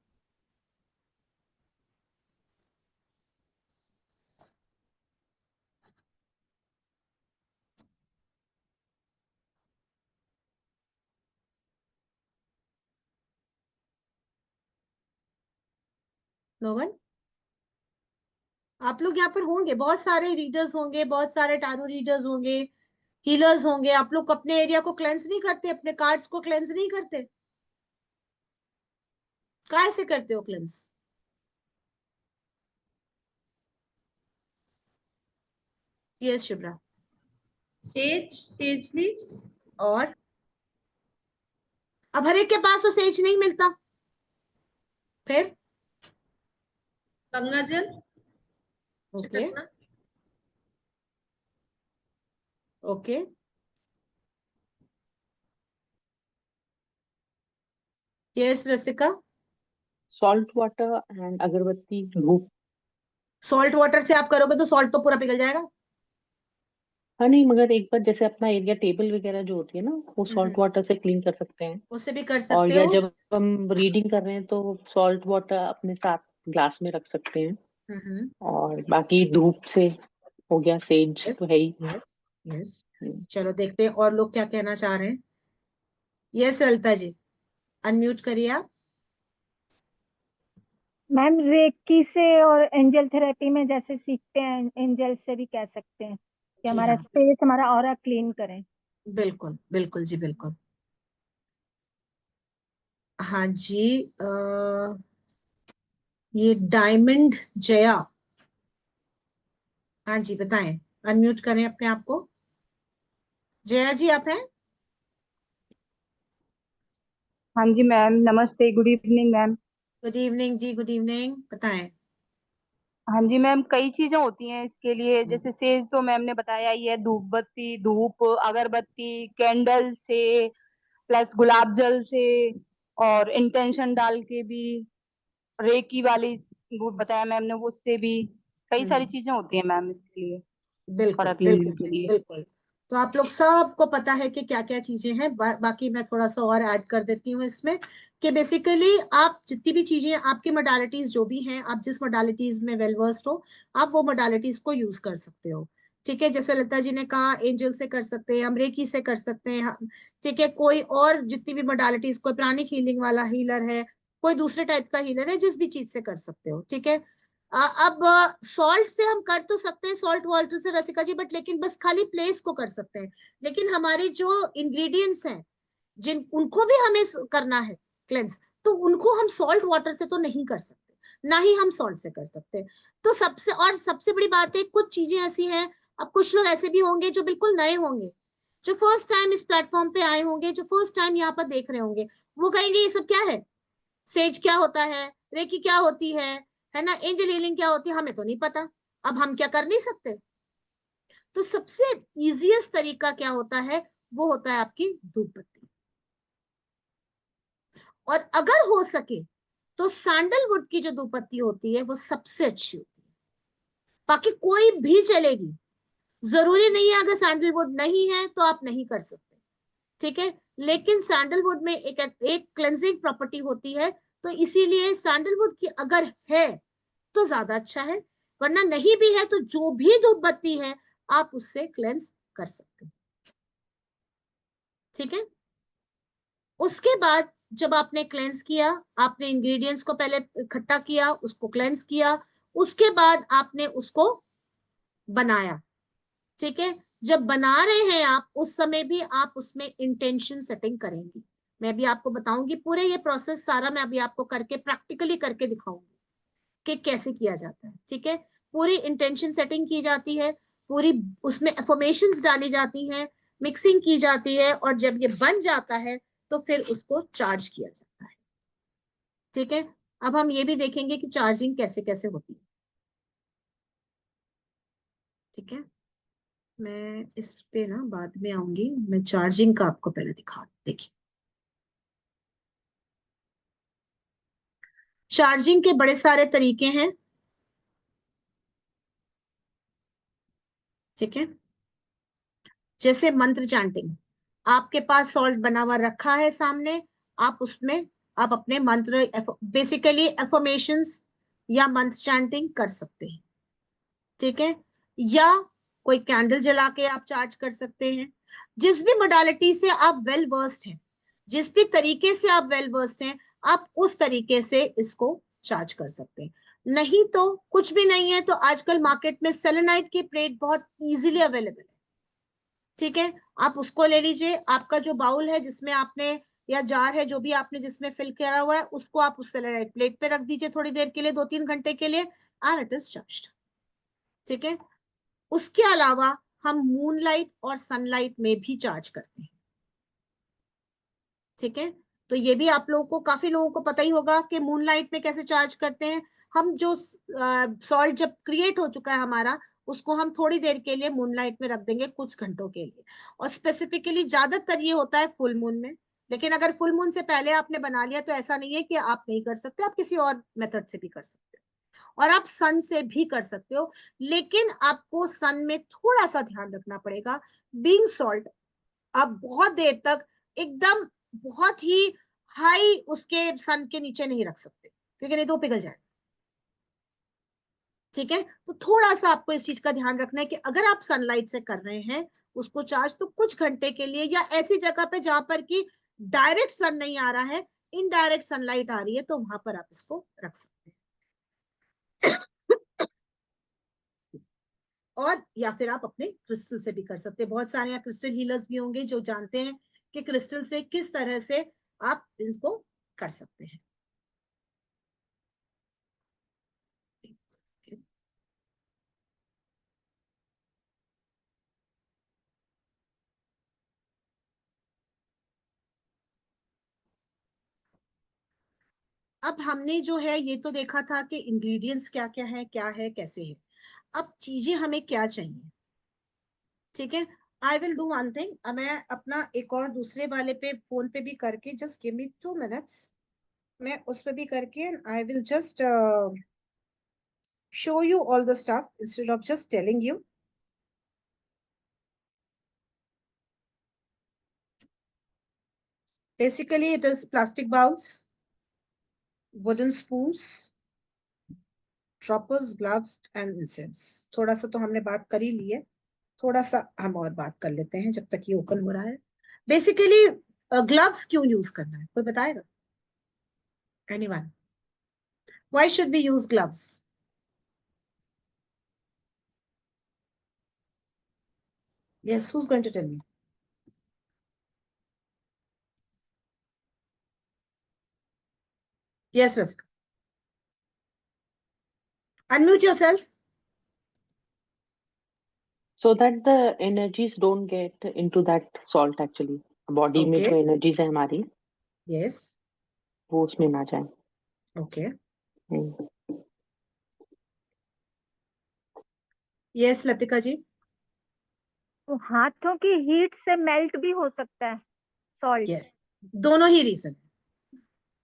no one? आप लोग यहाँ पर होंगे, बहुत सारे रीडर्स होंगे, बहुत सारे टैरो रीडर्स होंगे, हीलर्स होंगे, आप लोग अपने एरिया को क्लेंस नहीं करते, अपने कार्ड्स को क्लेंस नहीं करते, कैसे करते हो cleanse? Yes Shubhra. Says leaves, और अब हर एक के पास तो सेज नहीं मिलता, फिर गंगा जल, ओके चटकना, okay, yes Rasika. Salt water and अगरबत्ती, धूप। सॉल्ट वाटर से आप करोगे तो सॉल्ट तो पूरा पिघल जाएगा। हाँ नहीं, मगर एक बार जैसे अपना एरिया टेबल वगैरह जो होती है ना, वो सॉल्ट हम्म, वाटर से क्लीन कर सकते हैं। उससे भी कर और सकते या हो। जब हम रीडिंग कर रहे हैं तो सॉल्ट वाटर अपने साथ ग्लास में रख सकते हैं। हम्म, और बाकी धूप से हो गया, सेज यस तो है ही। Yes yes. हम्म। चलो देखते हैं और लोग क्या कहना चाह रहे हैं। यस ललिता जी, अनम्यूट करिए आप। मैम रेकी से और एंजल थेरेपी में जैसे सीखते हैं, एंजल से भी कह सकते हैं कि जी हमारा हाँ, स्पेस, हमारा ऑरा क्लीन करें। बिल्कुल बिल्कुल जी, बिल्कुल। हाँ जी, ये डायमंड जया, हाँ जी बताएं, अनम्यूट करें अपने आप को। जया जी आप हैं? हाँ जी मैम, नमस्ते, good evening ma'am. Good evening जी, गुड इवनिंग, बताएं। हाँ जी मैम, कई चीजें होती हैं इसके लिए, जैसे सेज तो मैम ने बताया ही है, धूप बत्ती, धूप, अगरबत्ती, कैंडल से, प्लस गुलाब जल से, और इंटेंशन डाल के भी, रेकी वाली वो बताया मैम ने, वो उससे भी कई सारी हम्म, चीजें होती हैं मैम इसके लिए, बिल्कुल फर्क लेने बिल्कुल के जी, लिए। बिल्कुल। तो आप लोग सबको पता है कि क्या क्या चीजें हैं। बाकी मैं थोड़ा सा और ऐड कर देती हूँ इसमें, कि बेसिकली आप जितनी भी चीजें, आपकी मोडालिटीज जो भी हैं, आप जिस मोडालिटीज में वेल वर्स्ड हो, आप वो मोडालिटीज को यूज कर सकते हो। ठीक है, जैसे लता जी ने कहा, एंजल से कर सकते हैं, हम रेकी से कर सकते हैं, ठीक है, कोई और जितनी भी मोडालिटीज, कोई प्राणिक हीलिंग वाला हीलर है, कोई दूसरे टाइप का हीलर है, जिस भी चीज से कर सकते हो। ठीक है, अब सॉल्ट से हम कर तो सकते हैं, सॉल्ट वाटर से रसिका जी, बट लेकिन बस खाली प्लेस को कर सकते हैं। लेकिन हमारे जो इंग्रेडिएंट्स हैं, जिन उनको भी हमें करना है क्लेंस, तो उनको हम सॉल्ट वाटर से तो नहीं कर सकते, ना ही हम सॉल्ट से कर सकते। तो सबसे बड़ी बात है, कुछ चीजें ऐसी हैं, अब कुछ लोग ऐसे भी होंगे जो बिल्कुल नए होंगे, जो फर्स्ट टाइम इस प्लेटफॉर्म पे आए होंगे, जो फर्स्ट टाइम यहाँ पर देख रहे होंगे, वो कहेंगे ये सब क्या है, सेज क्या होता है, रेकी क्या होती है ना, एंजल हीलिंग क्या होती है, हमें तो नहीं पता। अब हम क्या कर नहीं सकते। तो सबसे इजीएस्ट तरीका क्या होता है, वो होता है आपकी धूप बत्ती। और अगर हो सके तो सैंडलवुड की जो धूप बत्ती होती है वो सबसे अच्छी होती है। बाकी कोई भी चलेगी, जरूरी नहीं है, अगर सैंडलवुड नहीं है तो आप नहीं कर सकते। ठीक है, लेकिन सैंडलवुड में एक क्लेंजिंग प्रॉपर्टी होती है, तो इसीलिए सैंडलवुड की अगर है तो ज्यादा अच्छा है, वरना नहीं भी है तो जो भी धूप बत्ती है आप उससे क्लेंस कर सकते हैं। ठीक है, उसके बाद जब आपने क्लेंस किया, आपने इंग्रेडिएंट्स को पहले इकट्ठा किया, उसको क्लेंस किया, उसके बाद आपने उसको बनाया। ठीक है, जब बना रहे हैं आप, उस समय भी आप उसमें इंटेंशन सेटिंग करेंगी। मैं भी आपको बताऊंगी पूरे ये प्रोसेस सारा, मैं अभी आपको करके प्रैक्टिकली करके दिखाऊंगी कि कैसे किया जाता है। ठीक है, पूरी इंटेंशन सेटिंग की जाती है, पूरी उसमें अफर्मेशंस डाली जाती हैं, मिक्सिंग की जाती है, और जब ये बन जाता है तो फिर उसको चार्ज किया जाता है। ठीक है, अब हम ये भी देखेंगे कि चार्जिंग कैसे कैसे होती है। ठीक है, मैं इस पे ना बाद में आऊंगी, मैं चार्जिंग का आपको पहले दिखा, देखिए चार्जिंग के बड़े सारे तरीके हैं। ठीक है, जैसे मंत्र चैंटिंग, आपके पास सॉल्ट बना हुआ रखा है सामने, आप उसमें आप अपने मंत्र, बेसिकली एफर्मेशंस या मंत्र चैंटिंग कर सकते हैं। ठीक है, या कोई कैंडल जला के आप चार्ज कर सकते हैं। जिस भी मोडालिटी से आप वेल वर्स्ड हैं, जिस भी तरीके से आप वेल वर्स्ड हैं, आप उस तरीके से इसको चार्ज कर सकते हैं। नहीं तो कुछ भी नहीं है तो आजकल मार्केट में सेलेनाइट की प्लेट बहुत इजीली अवेलेबल है। ठीक है, आप उसको ले लीजिए, आपका जो बाउल है जिसमें आपने, या जार है जो भी आपने जिसमें फिल करा हुआ है, उसको आप उस सेलेनाइट प्लेट पे रख दीजिए थोड़ी देर के लिए, 2-3 घंटे के लिए, एंड इट इज चार्ज्ड। ठीक है, उसके अलावा हम मूनलाइट और सनलाइट में भी चार्ज करते हैं। ठीक है, तो ये भी आप लोगों को, काफी लोगों को पता ही होगा कि मूनलाइट में कैसे चार्ज करते हैं। हम जो सॉल्ट जब क्रिएट हो चुका है हमारा, उसको हम थोड़ी देर के लिए मूनलाइट में रख देंगे, कुछ घंटों के लिए। और स्पेसिफिकली ज्यादातर ये होता है फुल मून में, लेकिन अगर फुल मून से पहले आपने बना लिया तो ऐसा नहीं है कि आप नहीं कर सकते, आप किसी और मेथड से भी कर सकते हो, और आप सन से भी कर सकते हो। लेकिन आपको सन में थोड़ा सा ध्यान रखना पड़ेगा, बीइंग सॉल्ट आप बहुत देर तक एकदम बहुत ही हाई उसके सन के नीचे नहीं रख सकते, क्योंकि नहीं तो पिघल जाए। ठीक है, तो थोड़ा सा आपको इस चीज का ध्यान रखना है कि अगर आप सनलाइट से कर रहे हैं उसको चार्ज, तो कुछ घंटे के लिए, या ऐसी जगह पे जहां पर कि डायरेक्ट सन नहीं आ रहा है, इनडायरेक्ट सनलाइट आ रही है, तो वहां पर आप इसको रख सकते हैं। और या फिर आप अपने क्रिस्टल से भी कर सकते हैं। बहुत सारे यहाँ क्रिस्टल हीलर्स भी होंगे जो जानते हैं कि क्रिस्टल से किस तरह से आप इनको कर सकते हैं। अब हमने जो है ये तो देखा था कि इंग्रेडिएंट्स क्या है कैसे है। अब चीजें हमें क्या चाहिए, ठीक है। I will do one thing, मैं अपना एक और दूसरे वाले पे फोन पे भी करके, जस्ट गिव मी 2 मिनट्स, मैं उस पे भी करके I will just show you all the stuff instead of just telling you. Basically, it is plastic bowls, wooden spoons, droppers, gloves and incense. थोड़ा सा तो हमने बात कर ही ली है, थोड़ा सा हम और बात कर लेते हैं जब तक ये ओपन हो रहा है। बेसिकली ग्लव्स क्यों यूज करना है, कोई बताएगा? Anyone? Why should we use gloves? Yes, who's going to tell me? Yes, Raska. Unmute yourself. So that the energies don't get into that salt actually. Body में जो Okay. एनर्जीज है हमारी Yes. वो उसमें ना जाए। Okay. हम्म। Yes, Latika जी. तो हाथों की हीट से मेल्ट भी हो सकता है सॉल्ट? Yes. दोनों ही रीजन।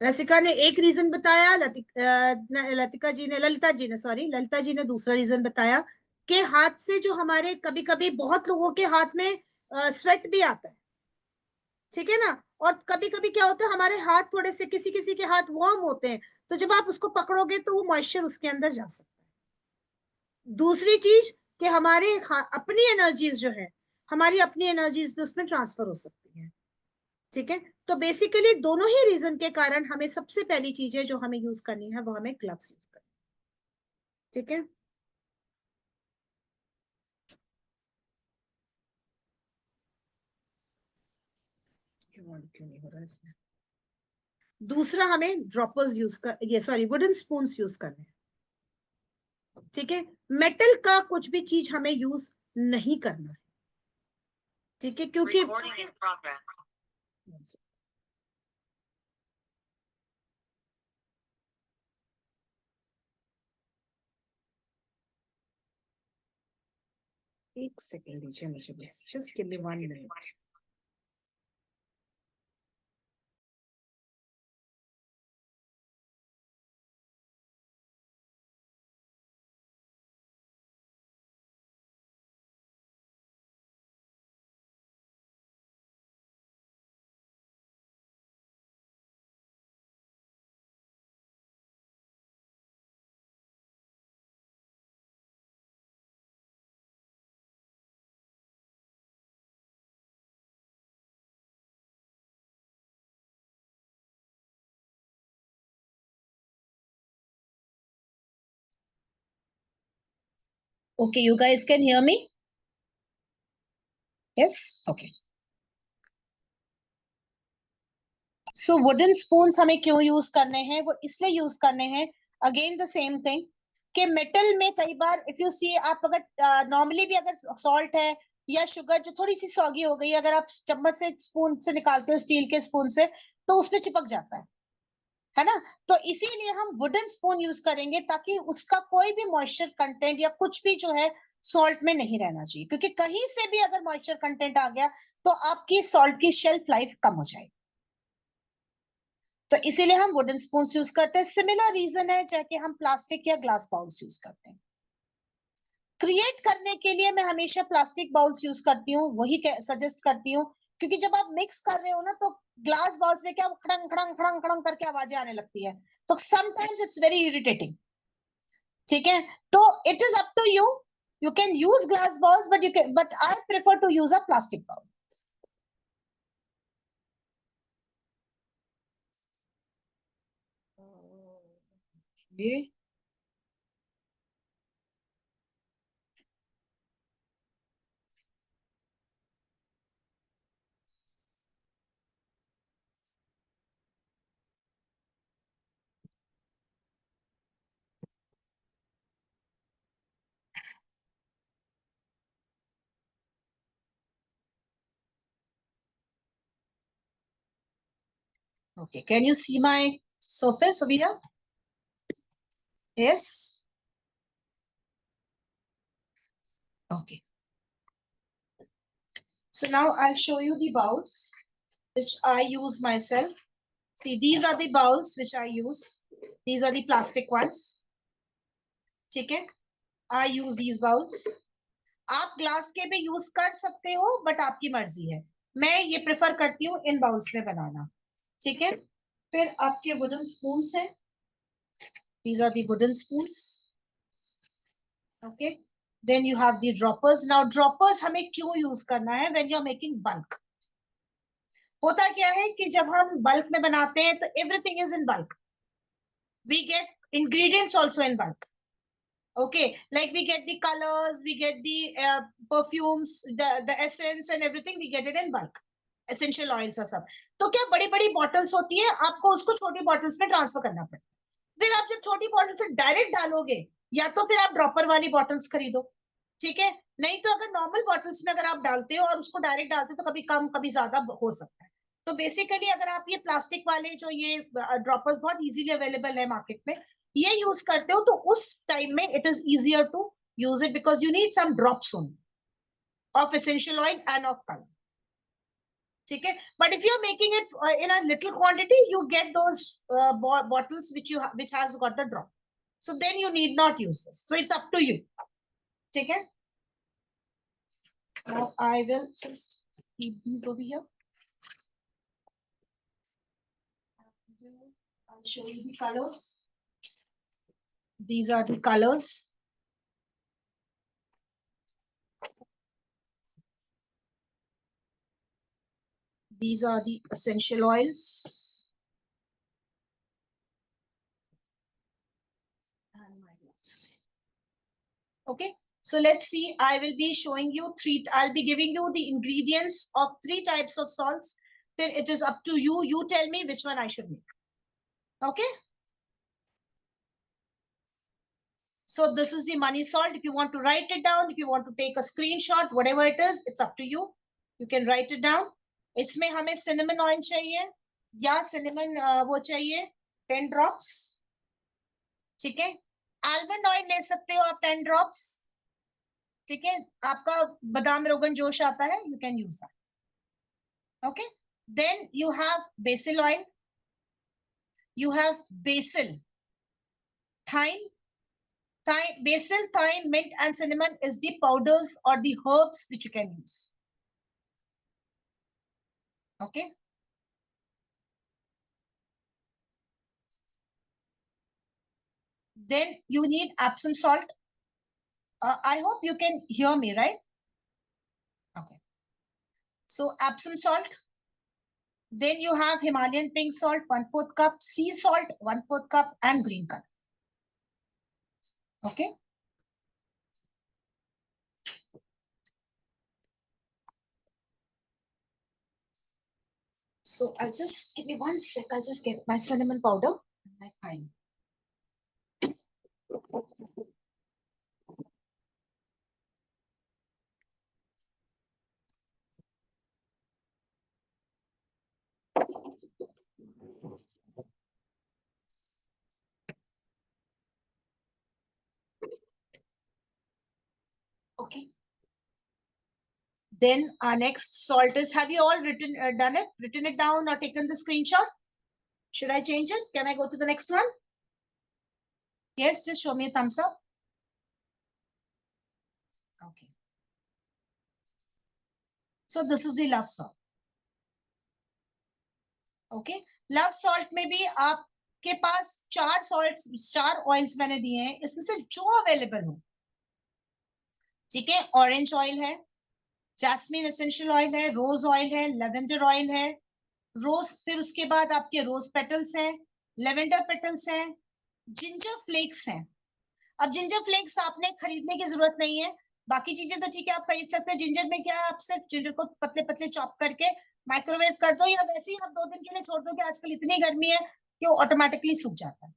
रसिका ने एक रीजन बताया, लतिका जी ने, ललिता जी ने, सॉरी, ललिता जी ने दूसरा रीजन बताया कि हाथ से जो हमारे, कभी कभी बहुत लोगों के हाथ में स्वेट भी आता है, ठीक है ना। और कभी कभी क्या होता है, हमारे हाथ थोड़े से, किसी किसी के हाथ वार्म होते हैं, तो जब आप उसको पकड़ोगे तो वो मॉइस्चर उसके अंदर जा सकता है। दूसरी चीज कि हमारे अपनी एनर्जीज जो है, हमारी अपनी एनर्जीज भी उसमें ट्रांसफर हो सकती है, ठीक है। तो बेसिकली दोनों ही रीजन के कारण हमें सबसे पहली चीजें जो हमें यूज करनी है वो हमें ग्लव्स यूज करनी, ठीक है। क्यों नहीं हो रहा है इसमें? दूसरा हमें ड्रॉपर्स यूज कर, ये सॉरी, वुडन स्पून्स यूज करने हैं, ठीक है। मेटल का कुछ भी चीज हमें यूज नहीं करना है, ठीक है, क्योंकि एक सेकेंड दीजिए मुझे बस, just give me 1 minute. Okay, you guys can hear me? Yes? Okay. So wooden spoons हमें क्यों यूज करने हैं, वो इसलिए यूज करने हैं, अगेन द सेम थिंग, कि मेटल में कई बार इफ यू सी, आप अगर नॉर्मली भी अगर सॉल्ट है या शुगर जो थोड़ी सी सॉगी हो गई, अगर आप चम्मच से, स्पून से निकालते हो, स्टील के स्पून से, तो उसमें चिपक जाता है ना। तो इसीलिए हम वुडन स्पून यूज करेंगे ताकि उसका कोई भी मॉइस्चर कंटेंट या कुछ भी जो है सॉल्ट में नहीं रहना चाहिए, क्योंकि कहीं से भी अगर मॉइस्चर कंटेंट आ गया तो आपकी सॉल्ट की शेल्फ लाइफ कम हो जाएगी। तो इसीलिए हम वुडन स्पून यूज करते हैं। सिमिलर रीजन है चाहे कि हम प्लास्टिक या ग्लास बाउल्स यूज करते हैं। क्रिएट करने के लिए मैं हमेशा प्लास्टिक बाउल्स यूज करती हूँ, वही सजेस्ट करती हूँ, क्योंकि जब आप मिक्स कर रहे हो ना, तो ग्लास बाउल्स में क्या खड़ंग खड़ंग खड़ंग खड़ंग करके आवाजें आने लगती है, तो समटाइम्स इट्स वेरी इरिटेटिंग, ठीक है। तो it is up to you, you can use glass bowls, but you can, but I prefer to use a plastic bowl. ये Okay, can you see my surface over here? Yes. Okay. So now I'll show you the bowls which I use myself. See, these are the bowls which I use. These are the plastic ones. Okay, I use these bowls. आप glass के भी use कर सकते हो, but आपकी मर्जी है. मैं ये प्रेफर करती हूँ इन बाउल्स में बनाना. ठीक है. फिर आपके वुडन स्पून्स हैं. These are the wooden spoons. Okay. Then you have the droppers. Now droppers हमें क्यों यूज करना है when you are making bulk? होता क्या है कि जब हम बल्क में बनाते हैं तो everything is in bulk. We get ingredients also in bulk. Okay, like we get the colors, we get the perfumes, the essence and everything, we get it in bulk. Essential oils और सब. तो क्या बड़ी बड़ी bottles होती है, आपको उसको छोटी बॉटल्स में ट्रांसफर करना पड़ता है. फिर आप जब छोटी बॉटल से डायरेक्ट डालोगे, या तो फिर आप ड्रॉपर वाली बॉटल्स खरीदो. ठीक है. नहीं तो अगर नॉर्मल बॉटल्स में अगर आप डालते हो और उसको डायरेक्ट डालते हो तो कभी कम कभी ज्यादा हो सकता है. तो बेसिकली अगर आप ये प्लास्टिक वाले जो ये ड्रॉपर्स बहुत इजीली अवेलेबल है मार्केट में, ये यूज करते हो तो उस टाइम में it is easier to use it because you need some drops only of essential oil and of colour. ठीक है. But if you are making it in a little quantity, you get those bottles which has got the drop. So then you need not use this. So it's up to you. ठीक है. Now I will just keep these over here. I'll show you the colors. These are the colors. These are the essential oils. And my glass. Okay. So let's see. I will be showing you I'll be giving you the ingredients of 3 types of salts. Then it is up to you. You tell me which one I should make. Okay. So this is the money salt. If you want to write it down, if you want to take a screenshot, whatever it is, it's up to you. You can write it down. इसमें हमें cinnamon oil चाहिए या cinnamon वो चाहिए 10 drops. ठीक है. Almond oil ले सकते हो आप 10 drops. ठीक है. आपका बादाम रोगन जोश आता है, you can use that. Okay. Then you have basil oil. You have basil, thyme. Basil, thyme, mint, and cinnamon is the powders or the herbs which you can use. Okay. Then you need Epsom salt. I hope you can hear me, right? Okay. So Epsom salt. Then you have Himalayan pink salt, 1/4 cup, sea salt, 1/4 cup, and green color. Okay. So I'll just give me 1 sec. I'll just get my cinnamon powder and my thyme. Okay. Then our next salt is, have you all done it? Written it down or taken the screenshot? Should I change it? Can I go to the next one? Yes, just show me a thumbs up. Okay. So this is the love salt. Okay. Love salt में भी आपके पास 4 oils मैंने दिए हैं, इसमें से जो available हो. ठीक है. ऑरेंज ऑयल है, जैस्मिन एसेंशियल ऑयल है, रोज ऑयल है, लेवेंडर ऑयल है, रोज, फिर उसके बाद आपके रोज पेटल्स हैं, लेवेंडर पेटल्स हैं, जिंजर फ्लेक्स हैं. अब जिंजर फ्लेक्स आपने खरीदने की जरूरत नहीं है, बाकी चीजें तो ठीक है आप खरीद सकते हैं. जिंजर में क्या है, आप सिर्फ जिंजर को पतले पतले चॉप करके माइक्रोवेव कर दो, या वैसे ही आप 2 दिन के लिए छोड़ दो कि आजकल इतनी गर्मी है कि वो ऑटोमेटिकली सूख जाता है.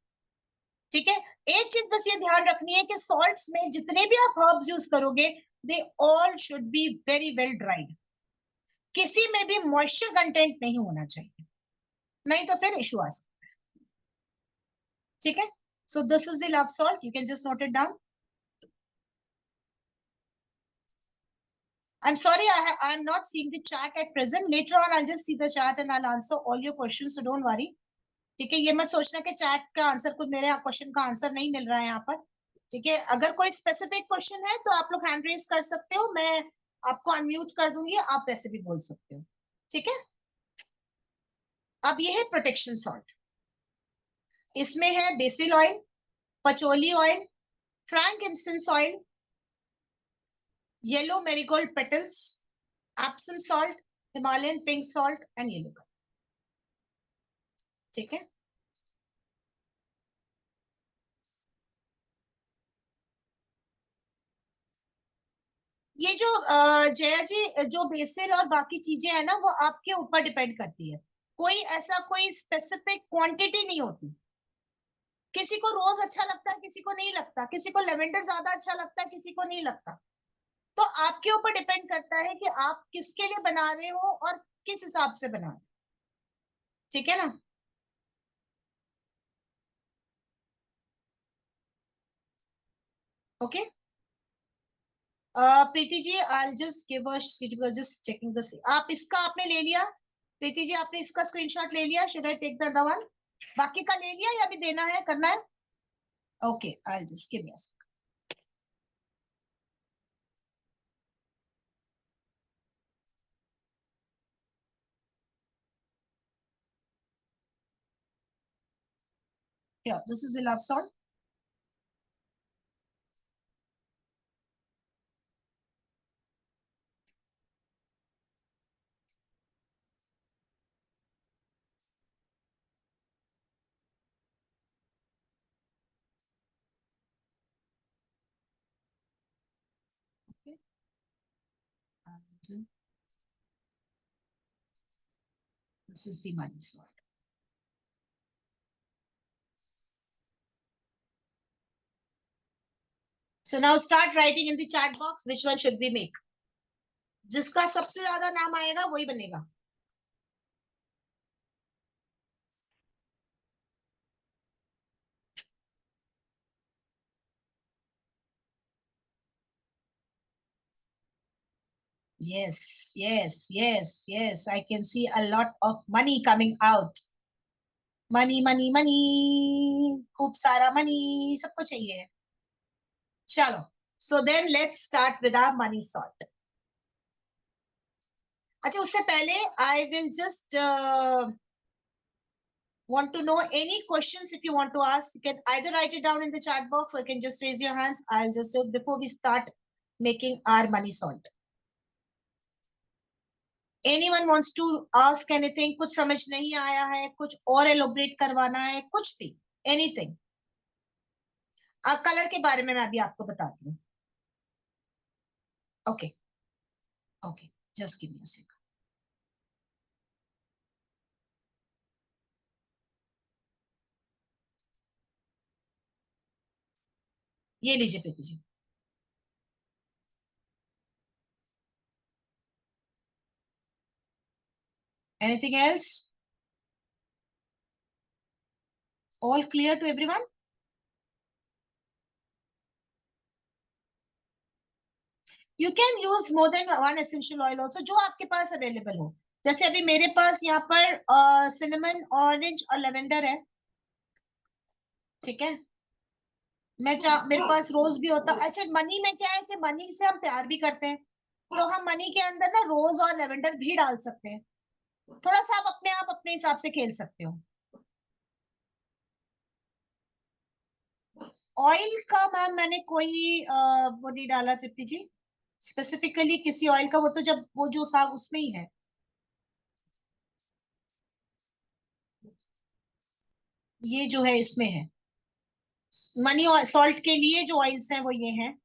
ठीक है. एक चीज बस ये ध्यान रखनी है कि सॉल्ट्स में जितने भी आप हर्ब्स यूज करोगे, they all should be very well dried. किसी में भी मॉइस्चर कंटेंट नहीं होना चाहिए. नहीं तो फिर इशू आ सकता है, ठीक है। So this is the love salt, you can just note it down. I'm sorry, I'm not seeing the chat at present. Later on, I'll just see the chat and I'll answer all your questions. So don't worry. ठीक है, ये मत सोचना कि chat का answer कुछ मेरे question का आंसर नहीं मिल रहा है यहाँ पर। ठीक है, अगर कोई स्पेसिफिक क्वेश्चन है तो आप लोग हैंड रेज कर सकते हो, मैं आपको अनम्यूट कर दूंगी, आप वैसे भी बोल सकते हो। ठीक है, अब ये है प्रोटेक्शन सॉल्ट। इसमें है basil oil, patchouli oil, frankincense oil, yellow marigold petals, Epsom salt, Himalayan pink salt and yellow. ठीक है, ये जो जया जी जो बेसिल और बाकी चीजें है ना, वो आपके ऊपर डिपेंड करती है। कोई ऐसा कोई स्पेसिफिक क्वांटिटी नहीं होती। किसी को रोज अच्छा लगता है, किसी को नहीं लगता, किसी को लेवेंडर ज्यादा अच्छा लगता है, किसी को नहीं लगता। तो आपके ऊपर डिपेंड करता है कि आप किसके लिए बना रहे हो और किस हिसाब से बना रहे हो। ठीक है ना। Okay Preeti ji, I just give just checking this. आप इसका आपने ले लिया प्रीति जी, आपने इसका स्क्रीनशॉट ले लिया? Should I take the other one? बाकी का ले लिया या अभी देना है, करना है? Okay, I just give me a second. Here, this is a love salt. Okay. And this is the money salt. So now start writing in the chat box which one should we make. जिसका सबसे ज्यादा नाम आएगा वही बनेगा। Yes, yes, yes, yes. I can see a lot of money coming out. Money, money, money. खूब सारा money. सबको चाहिए। चलो. So then let's start with our money salt. अच्छा, उससे पहले I will just want to know any questions. If you want to ask, you can either write it down in the chat box or you can just raise your hands. I'll just do before we start making our money salt. Anyone wants to ask anything? कुछ समझ नहीं आया है, कुछ और elaborate करवाना है, कुछ भी, anything. कलर के बारे में मैं अभी आपको बताती हूँ। Okay okay, just give me a second. ये लीजिए Preeti ji. Anything else? All clear to everyone? You can use more than one essential oil also, जो आपके पास अवेलेबल हो। जैसे अभी मेरे पास यहाँ पर सिनेमन, ऑरेंज और लेवेंडर है। ठीक है, मेरे पास रोज भी होता। अच्छा, मनी में क्या है कि मनी से हम प्यार भी करते हैं, तो हम मनी के अंदर ना रोज और लेवेंडर भी डाल सकते हैं। थोड़ा सा आप अपने हिसाब से खेल सकते हो। ऑयल का मैम मैंने कोई वो नहीं डाला तृप्ति जी, स्पेसिफिकली किसी ऑयल का। वो तो जब वो जो सा उसमें ही है। ये जो है इसमें है मनी सॉल्ट के लिए जो ऑयल्स हैं वो ये हैं।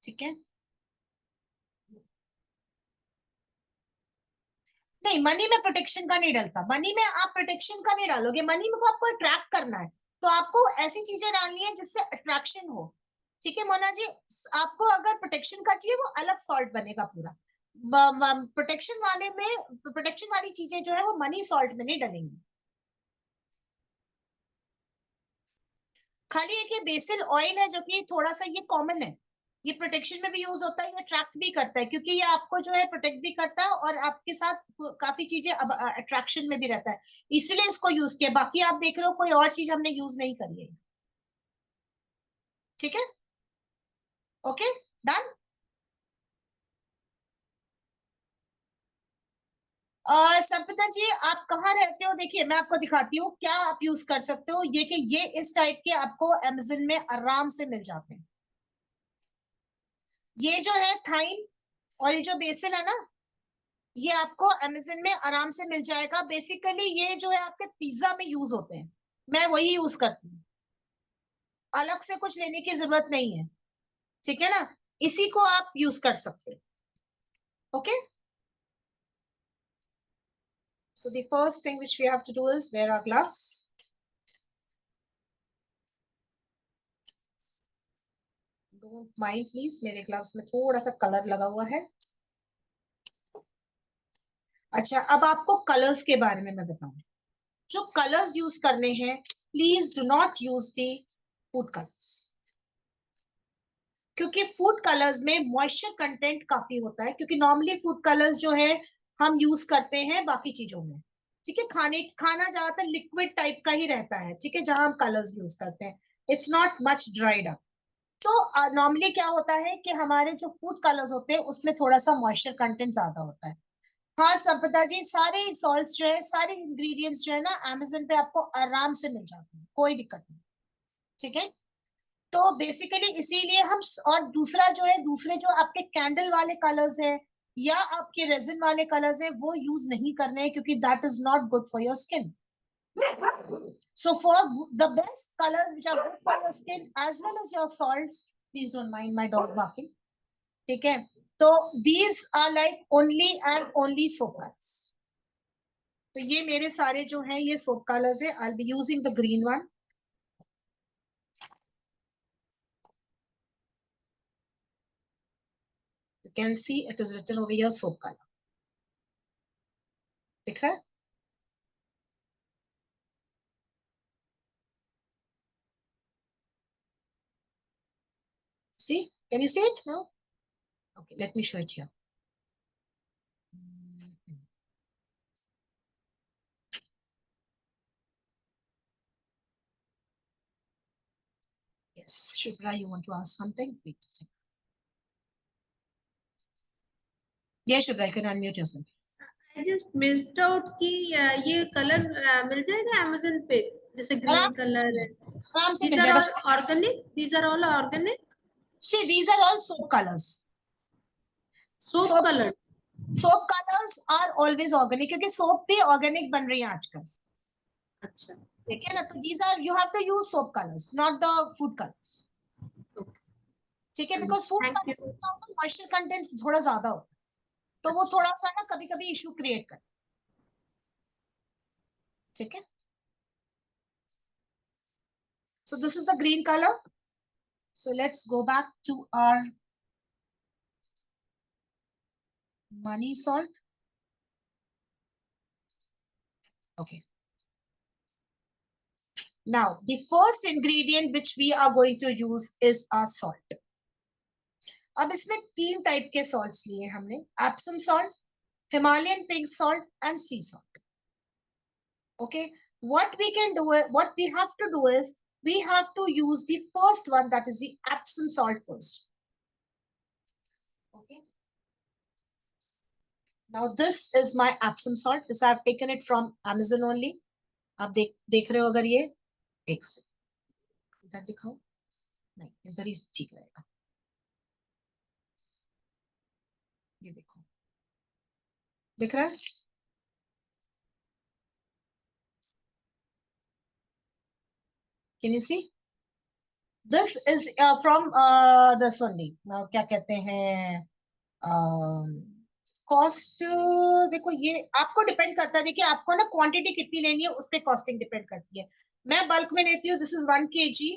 ठीक है, नहीं मनी में प्रोटेक्शन का नहीं डलता। मनी में आप प्रोटेक्शन का नहीं डालोगे। मनी में आपको अट्रैक्ट करना है, तो आपको ऐसी चीजें डालनी है जिससे अट्रैक्शन हो। ठीक है मोना जी, आपको अगर प्रोटेक्शन का चाहिए वो अलग सॉल्ट बनेगा पूरा। प्रोटेक्शन वाले में, प्रोटेक्शन वाली चीजें जो है वो मनी सॉल्ट में नहीं डलेंगी। खाली एक ये बेसिल ऑयल है जो कि थोड़ा सा ये कॉमन है, ये प्रोटेक्शन में भी यूज होता है, ये अट्रैक्ट भी करता है, क्योंकि ये आपको जो है प्रोटेक्ट भी करता है और आपके साथ काफी चीजें अट्रैक्शन में भी रहता है, इसलिए इसको यूज किया। बाकी आप देख रहे हो कोई और चीज हमने यूज नहीं करी है। ठीक है, ओके, डन। संपदा जी आप कहाँ रहते हो? देखिए मैं आपको दिखाती हूँ क्या आप यूज कर सकते हो, ये कि ये इस टाइप के आपको अमेज़न में आराम से मिल जाते हैं। ये जो है थाइन और ये जो बेसिल है ना, ये आपको अमेज़न में आराम से मिल जाएगा। बेसिकली ये जो है आपके पिज्जा में यूज होते हैं, मैं वही यूज करती हूँ, अलग से कुछ लेने की जरूरत नहीं है। ठीक है ना, इसी को आप यूज कर सकते हो। Okay, so the first thing which we have to do is wear our gloves. Don't mind please, मेरे ग्लव्स में थोड़ा सा कलर लगा हुआ है। अच्छा, अब आपको कलर्स के बारे में मैं बताऊं। जो कलर्स यूज करने हैं, please do not use the food colours, क्योंकि फूड कलर्स में मॉइस्चर कंटेंट काफी होता है, क्योंकि नॉर्मली फूड कलर्स जो है हम यूज करते हैं बाकी चीजों में। ठीक है, खाना ज्यादातर लिक्विड टाइप का ही रहता है, ठीक है, जहां हम कलर्स यूज करते हैं, it's not much dried up. तो नॉर्मली क्या होता है कि हमारे जो फूड कलर्स होते हैं उसमें थोड़ा सा मॉइस्चर कंटेंट ज्यादा होता है। हाँ संपदा जी, सारे सॉल्ट्स जो है, सारे इंग्रेडिएंट्स जो है ना, अमेज़न पे आपको आराम से मिल जाते हैं, कोई दिक्कत नहीं। ठीक है, तो बेसिकली इसीलिए हम, और दूसरा जो है, दूसरे जो आपके कैंडल वाले कलर्स है या आपके रेजिन वाले कलर्स है, वो यूज नहीं करने हैं, क्योंकि that is not good for your skin. So for the best colors which are good for your skin as well as your salts, please don't mind my dog barking. ठीक है, तो these are like only and only soap colors. तो ये मेरे सारे जो हैं ये soap colors है। I'll be using the green one. You can see it is written over here soap color. दिख रहा है? See? Can you see it now? Okay, let me show it here. Yes, Shubhra, you want to ask something? Wait a second. Yes, Shubhra, you can unmute yourself. I just missed out कि ये colour मिल जाएगा Amazon पे, जैसे green colour है। आराम से मिल These are जाएगा। all organic. These are all organic. See, these are all soap colors. Soap colors. Soap colours are always organic, क्योंकि सोप भी ऑर्गेनिक बन रही है आजकल। अच्छा, ठीक है ना, तो these are, you have to use soap colours, not the food colours. ठीक है, बिकॉज फूड कलर्स में क्या होता है, मॉइस्चर कंटेंट थोड़ा ज्यादा होता है, तो वो थोड़ा सा ना कभी कभी इशू क्रिएट करता है। ठीक है, so this is the green color. So let's go back to our money salt. Okay, now the first ingredient which we are going to use is our salt. अब इसमें 3 टाइप के salts लिए हमने, Epsom salt, Himalayan pink salt and sea salt. Okay, what we can do, what we have to do is we have to use the first one, that is the Epsom salt first. Okay, now this is my Epsom salt. This I have taken it from Amazon only. आप देख रहे हो अगर ये, एक से इधर दिखाओ, नहीं इधर ही ठीक रहेगा। ये देखो, दिख रहा है? Can you see? This is from this only. क्या कहते हैं, कॉस्ट। देखो ये आपको डिपेंड करता है, देखिए आपको ना क्वांटिटी कितनी लेनी है उस पर कॉस्टिंग डिपेंड करती है। मैं बल्क में लेती हूँ, दिस इज 1 kg।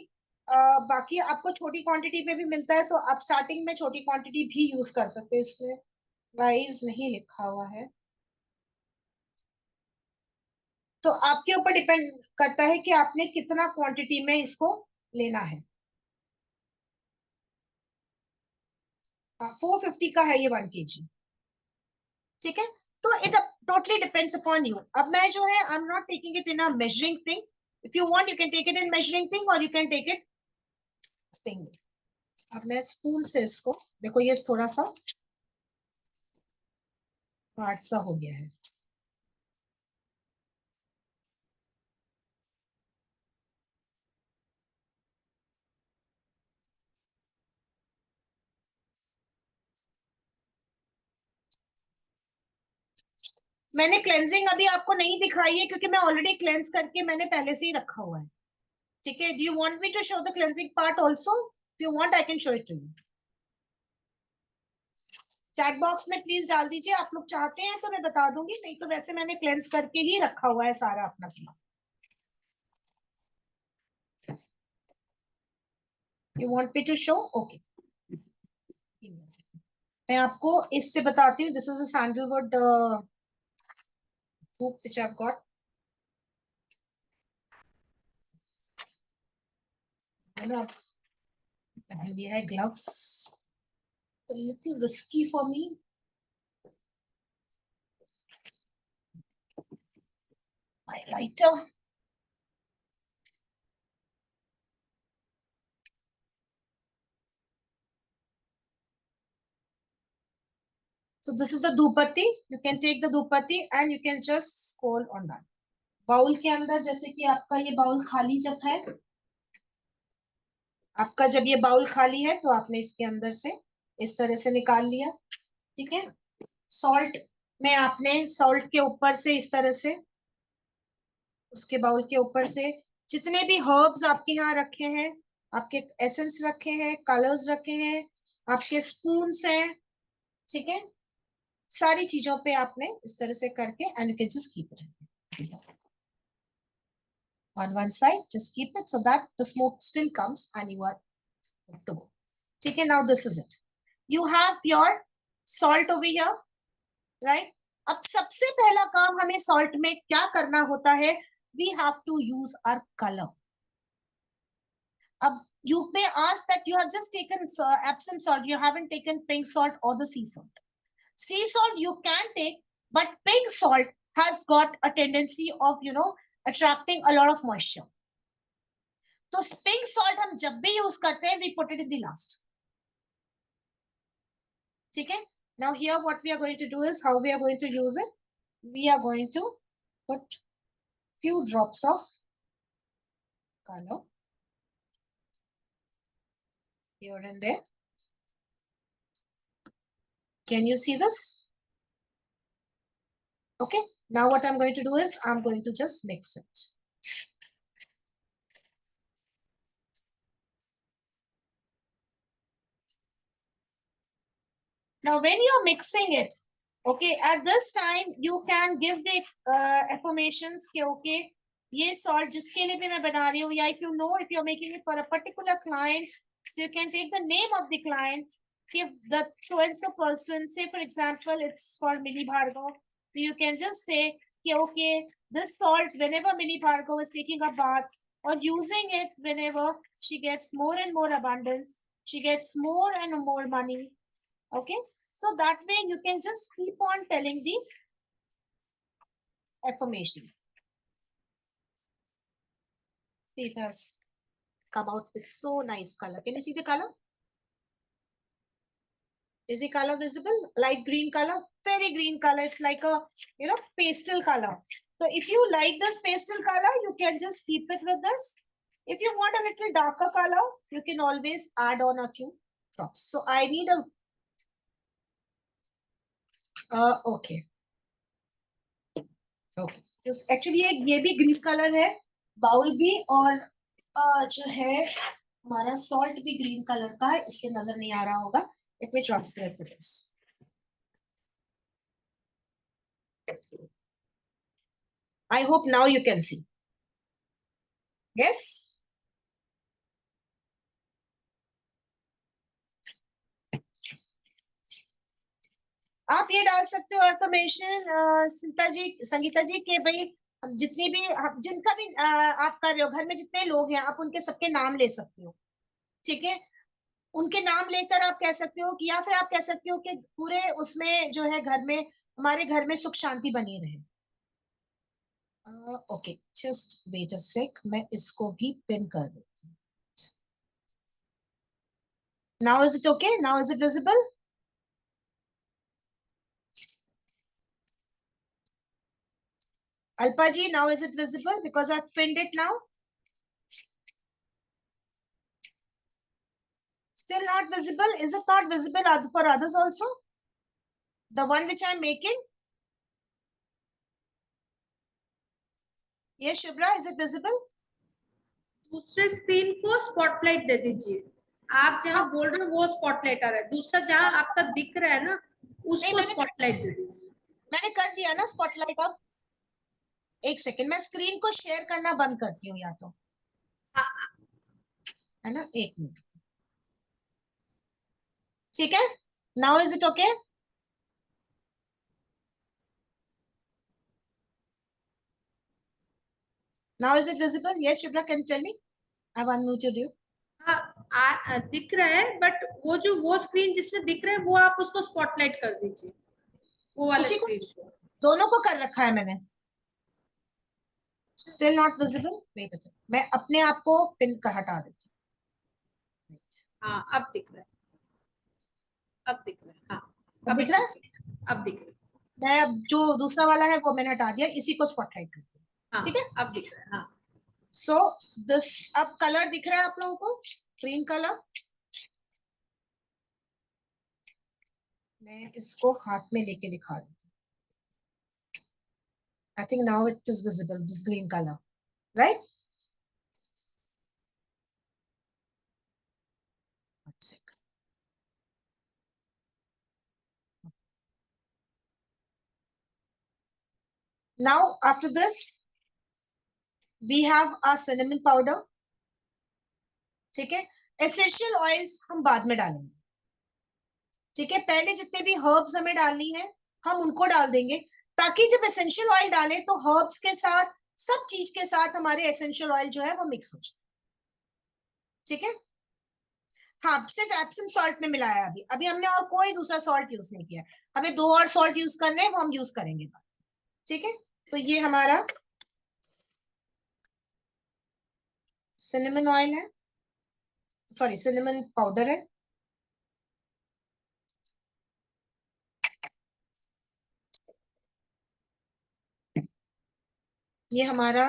बाकी आपको छोटी क्वांटिटी पे भी मिलता है, तो आप स्टार्टिंग में छोटी क्वांटिटी भी यूज कर सकते हैं इसमें। प्राइस नहीं लिखा हुआ है, तो आपके ऊपर डिपेंड करता है कि आपने कितना क्वांटिटी में इसको लेना है। 450 का है ये 1 kg, ठीक है। तो it totally depends upon you. अब मैं जो है I am not taking it in a measuring thing, if you want you can take it in measuring thing और you can take it thing. अब मैं स्पून से इसको देखो, ये थोड़ा सा हार्ड सा हो गया है। मैंने क्लेंजिंग अभी आपको नहीं दिखाई है क्योंकि मैं ऑलरेडी क्लेंस करके मैंने पहले से ही रखा हुआ है, ठीक है। Do you want me to show the cleansing part also? If you want I can show it to you. Chat box में प्लीज डाल दीजिए, आप लोग चाहते हैं तो मैं बता दूंगी, नहीं तो वैसे मैंने क्लेंस करके ही रखा हुआ है सारा अपना सामान। You want me to show? Okay, मैं आपको इससे बताती हूँ। This is a sandalwood dhoop which I have got. मैंने पहन लिया है gloves, a little risky for me. My lighter. So this is the dhupatti. You can take the dhupatti and you can just scroll on that. Bowl के अंदर, जैसे कि आपका ये बाउल खाली जब है, आपका जब ये बाउल खाली है तो आपने इसके अंदर से इस तरह से निकाल लिया, ठीक है। सॉल्ट में आपने सॉल्ट के ऊपर से इस तरह से, उसके बाउल के ऊपर से जितने भी हर्ब्स आपके यहाँ रखे हैं, आपके एसेंस रखे हैं, कलर्स रखे हैं, आपके स्पून्स हैं, ठीक है, सारी चीजों पे आपने इस तरह से करके and you can just keep it on one side, just keep it so that the smoke still comes and you are good to go. ठीक है, now this is it. You have your salt over here, right? अब सबसे पहला काम हमें salt में क्या करना होता है? We have to use our color. अब you may ask that you have just taken Epsom salt, you haven't taken pink salt or the sea salt. Sea salt you can take, but pink salt has got a tendency of, you know, attracting a lot of moisture. तो pink salt हम जब भी use करते हैं, we put it in the last, ठीक है। Now here what we are going to do is, how we are going to use it, we are going to put few drops of color here and there. Can you see this? Okay, now what I'm going to do is I'm going to just mix it. Now when you're mixing it, okay, at this time you can give the affirmations कि okay, ये salt जिसके लिए भी मैं बना रही हूँ, या if you know if you're making it for a particular client, so you can take the name of the client, give the so and so person, say for example it's for Mini Bhargav, so you can just say कि okay, this salt whenever Mini Bhargav is taking a bath or using it, whenever she gets more and more abundance, she gets more and more money. Okay, so that way you can just keep on telling these affirmations. See, it has come out with so nice color. Can you see the color? Is the color visible? Light green color, very green color. It's like a, you know, pastel color. So if you like this pastel color, you can just keep it with this. If you want a little darker color, you can always add on a few drops. So I need a okay. Okay. Just actually ये भी green colour है, bowl भी, और जो है हमारा salt भी green colour का है, इसके नजर नहीं आ रहा होगा। Let me translate this. I hope now you can see. Yes. आप ये डाल सकते हो एफर्मेशन संगीता जी के भाई जितनी भी जिनका भी आप कर रहे हो घर में जितने लोग हैं आप उनके सबके नाम ले सकते हो, ठीक है। उनके नाम लेकर आप कह सकते हो कि या फिर आप कह सकते हो कि पूरे उसमें जो है घर में हमारे घर में सुख शांति बनी रहे। ओके जस्ट वेट अ सेक, मैं इसको भी पिन कर देती हूँ। Now is it okay, now is it visible? Alpa ji, now is it visible because I've pinned it now? Still not visible? Is it not visible for others also? The one which I'm making? Yes, Shubhra, is it visible? दूसरे screen को spotlight दे दीजिए। आप जहां बोल रहे हो वो spotlight आ रहा है, दूसरा जहां आपका दिख रहा है ना उसको स्पॉटलाइट दे दीजिए। मैंने कर दिया ना स्पॉटलाइट। अब एक सेकेंड, मैं स्क्रीन को शेयर करना बंद करती हूँ या तो, है ना, एक मिनट, ठीक है। Now is it okay? Now is it visible? Yes, Shubhra, can you tell me? I've unmuted you. दिख रहा है, बट वो स्क्रीन जिसमें दिख रहा है वो आप उसको स्पॉटलाइट कर दीजिए, वो वाला स्क्रीन को। दोनों को कर रखा है मैंने। Still not visible? Wait a second. मैं अपने आप को पिन कर हटा देती हूँ। हाँ अब दिख रहा है, अब दिख रहा है, हाँ अब दिख रहा है? अब दिख रहा है। मैं अब जो दूसरा वाला है वो मैंने हटा दिया, इसी को स्पॉटलाइट कर दिया, हाँ, ठीक है। अब दिख रहा है। हाँ सो दिस अब कलर दिख रहा है आप लोगों को, ग्रीन कलर। मैं इसको हाथ में लेके दिखा रही हूँ। I think now it is visible, this green color, right? One second. Now after this we have our cinnamon powder, ठीक है। एसेंशियल ऑयल्स हम बाद में डालेंगे, ठीक है। पहले जितने भी हर्ब्स हमें डालनी है हम उनको डाल देंगे, ताकि जब एसेंशियल ऑयल डालें तो हर्ब्स के साथ सब चीज के साथ हमारे एसेंशियल ऑयल जो है वो मिक्स हो जाए, ठीक है। हाँ, सिर्फ एप्सम सॉल्ट में मिलाया अभी अभी हमने, और कोई दूसरा सॉल्ट यूज नहीं किया। हमें 2 और सॉल्ट यूज करने हैं, वो हम यूज करेंगे, ठीक है। तो ये हमारा सिनेमन ऑयल है, सॉरी सिनेमन पाउडर है। ये हमारा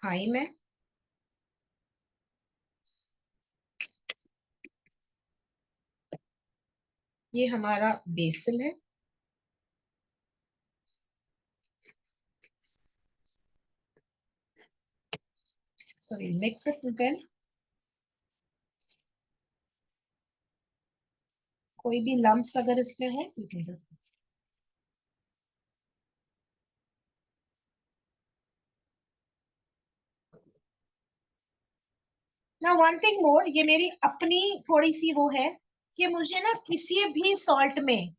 हाइम है, ये हमारा बेसिल है, सॉरी मिक्स इट अगेन। कोई भी लम्प्स अगर इसमें हो you can just ना वन थिंग मोर, ये मेरी अपनी थोड़ी सी वो है कि मुझे ना किसी भी सॉल्ट में,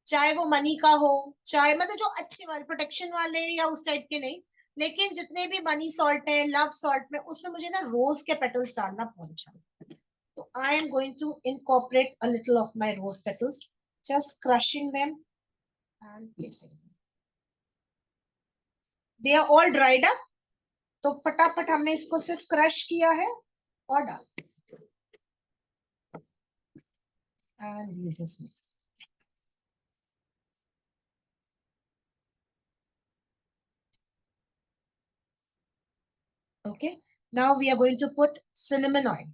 चाहे वो मनी का हो, चाहे मतलब जो अच्छे वाले प्रोटेक्शन वाले या उस टाइप के नहीं, लेकिन जितने भी मनी सॉल्ट है, लव सॉल्ट में, उसमें मुझे ना रोज के पेटल्स डालना बहुत अच्छा लगता है। तो I am going to incorporate a little of my rose petals, just crushing them and placing them. They are all dried up, तो फटाफट हमने इसको सिर्फ क्रश किया है और डाल, and you just mix. Okay, now we are going to put cinnamon oil,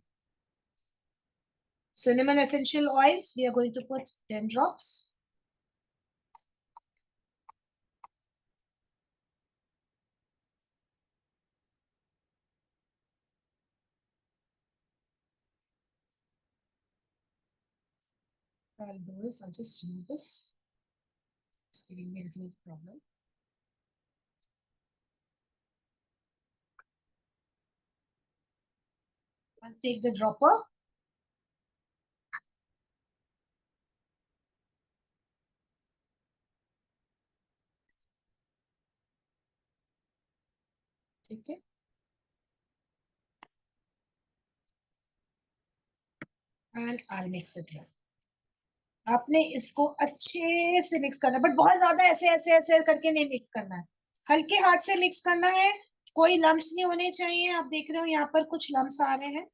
cinnamon essential oils. We are going to put 10 drops. I'll do is I'll just remove this. It's giving me a little problem. I'll take the dropper. ठीक है, and I mix it. आपने इसको अच्छे से mix करना है, but बहुत ज्यादा ऐसे ऐसे ऐसे करके नहीं मिक्स करना है, हल्के हाथ से मिक्स करना है, कोई लम्स नहीं होने चाहिए। आप देख रहे हो यहाँ पर कुछ लम्स आ रहे हैं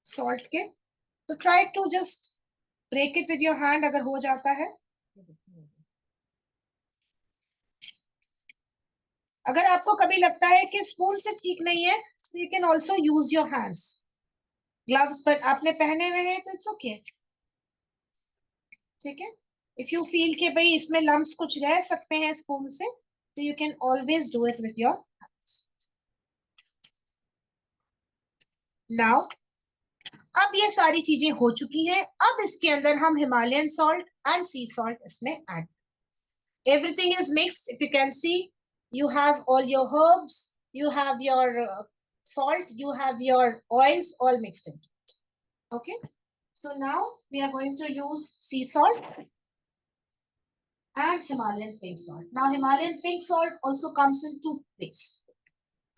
सॉल्ट के, तो try to just break it with your hand अगर हो जाता है। अगर आपको कभी लगता है कि स्पून से ठीक नहीं है, तो you can also use your hands. Gloves पर आपने पहने हुए हैं तो इट्स ओके, ठीक है। इफ यू फील कि भाई इसमें लम्स कुछ रह सकते हैं स्पून से, तो you can always do it with your hands. Now अब ये सारी चीजें हो चुकी हैं, अब इसके अंदर हम Himalayan salt and sea salt इसमें add. Everything is mixed, if you can see, you have all your herbs, you have your salt, you have your oils all mixed in. Okay, so now we are going to use sea salt and Himalayan pink salt. Now Himalayan pink salt also comes in two ways.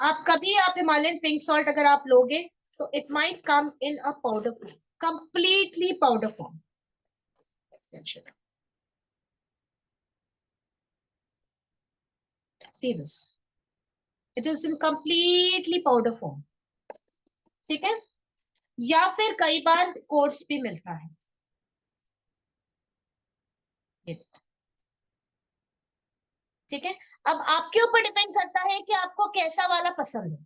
आप कभी आप Himalayan pink salt अगर आप लोगे तो it might come in a powder form, completely powder form. See this, it is in completely powder form, ठीक है। या फिर कई बार कोर्स भी मिलता है, ठीक है। अब आपके ऊपर डिपेंड करता है कि आपको कैसा वाला पसंद है।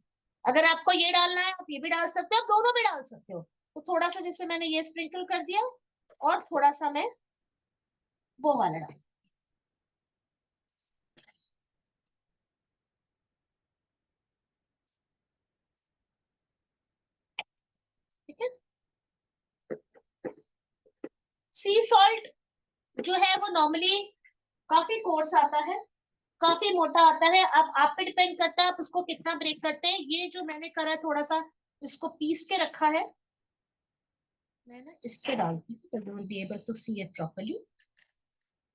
अगर आपको ये डालना है आप ये भी डाल सकते हो, आप दोनों भी डाल सकते हो। तो थोड़ा सा जैसे मैंने ये स्प्रिंकल कर दिया और थोड़ा सा मैं वो वाला डाल, ठीक है। सी सॉल्ट जो है वो नॉर्मली काफी कोर्स आता है, काफी मोटा आता है। अब आप पे डिपेंड करता है आप उसको कितना ब्रेक करते हैं। ये जो मैंने करा है थोड़ा सा इसको पीस के रखा है, मैं ना इस पे डालती हूँ, तो you will be able to see it properly.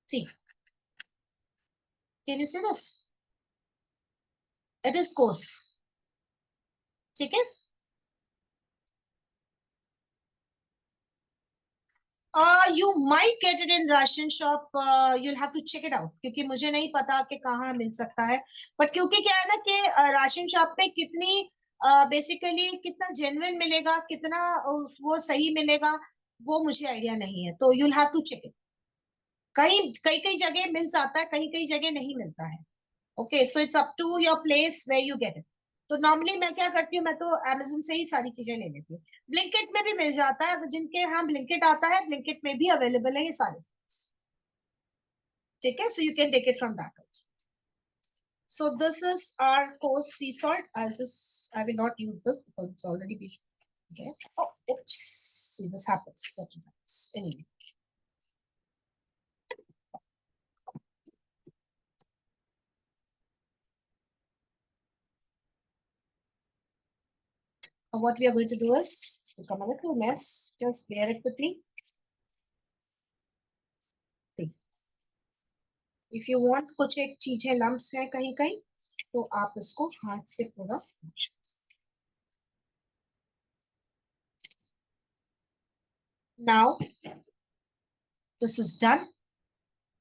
See, can you see this? It is coarse, ठीक है। You might get it in Russian shop. You'll have to check it out, क्योंकि मुझे नहीं पता कि कहाँ मिल सकता है। बट क्योंकि क्या है ना कि राशन शॉप पे कितनी बेसिकली कितना जेन्युइन मिलेगा, कितना वो सही मिलेगा, वो मुझे आइडिया नहीं है। तो you'll have to check it. कई कई जगह मिल जाता है, कई जगह नहीं मिलता है। Okay, so it's up to your place where you get it. तो नॉर्मली मैं क्या करती हूँ, मैं तो अमेज़न से ही सारी चीजें ले लेती हूँ। ब्लिंकिट में भी मिल जाता है, जिनके यहाँ ब्लिंकिट आता है, ब्लिंकिट में भी अवेलेबल है ये सारे, ठीक है। So you can take it from that also. So this is our coarse sea salt. I will not use this because it's already been there. Oh, oops, see, this happens sometimes. Anyway. What we are going to do is become a little mess. Just bear it with me. If you want कुछ एक चीजें lumps है कहीं कहीं, तो आप इसको हाथ से पूरा। Now this is done.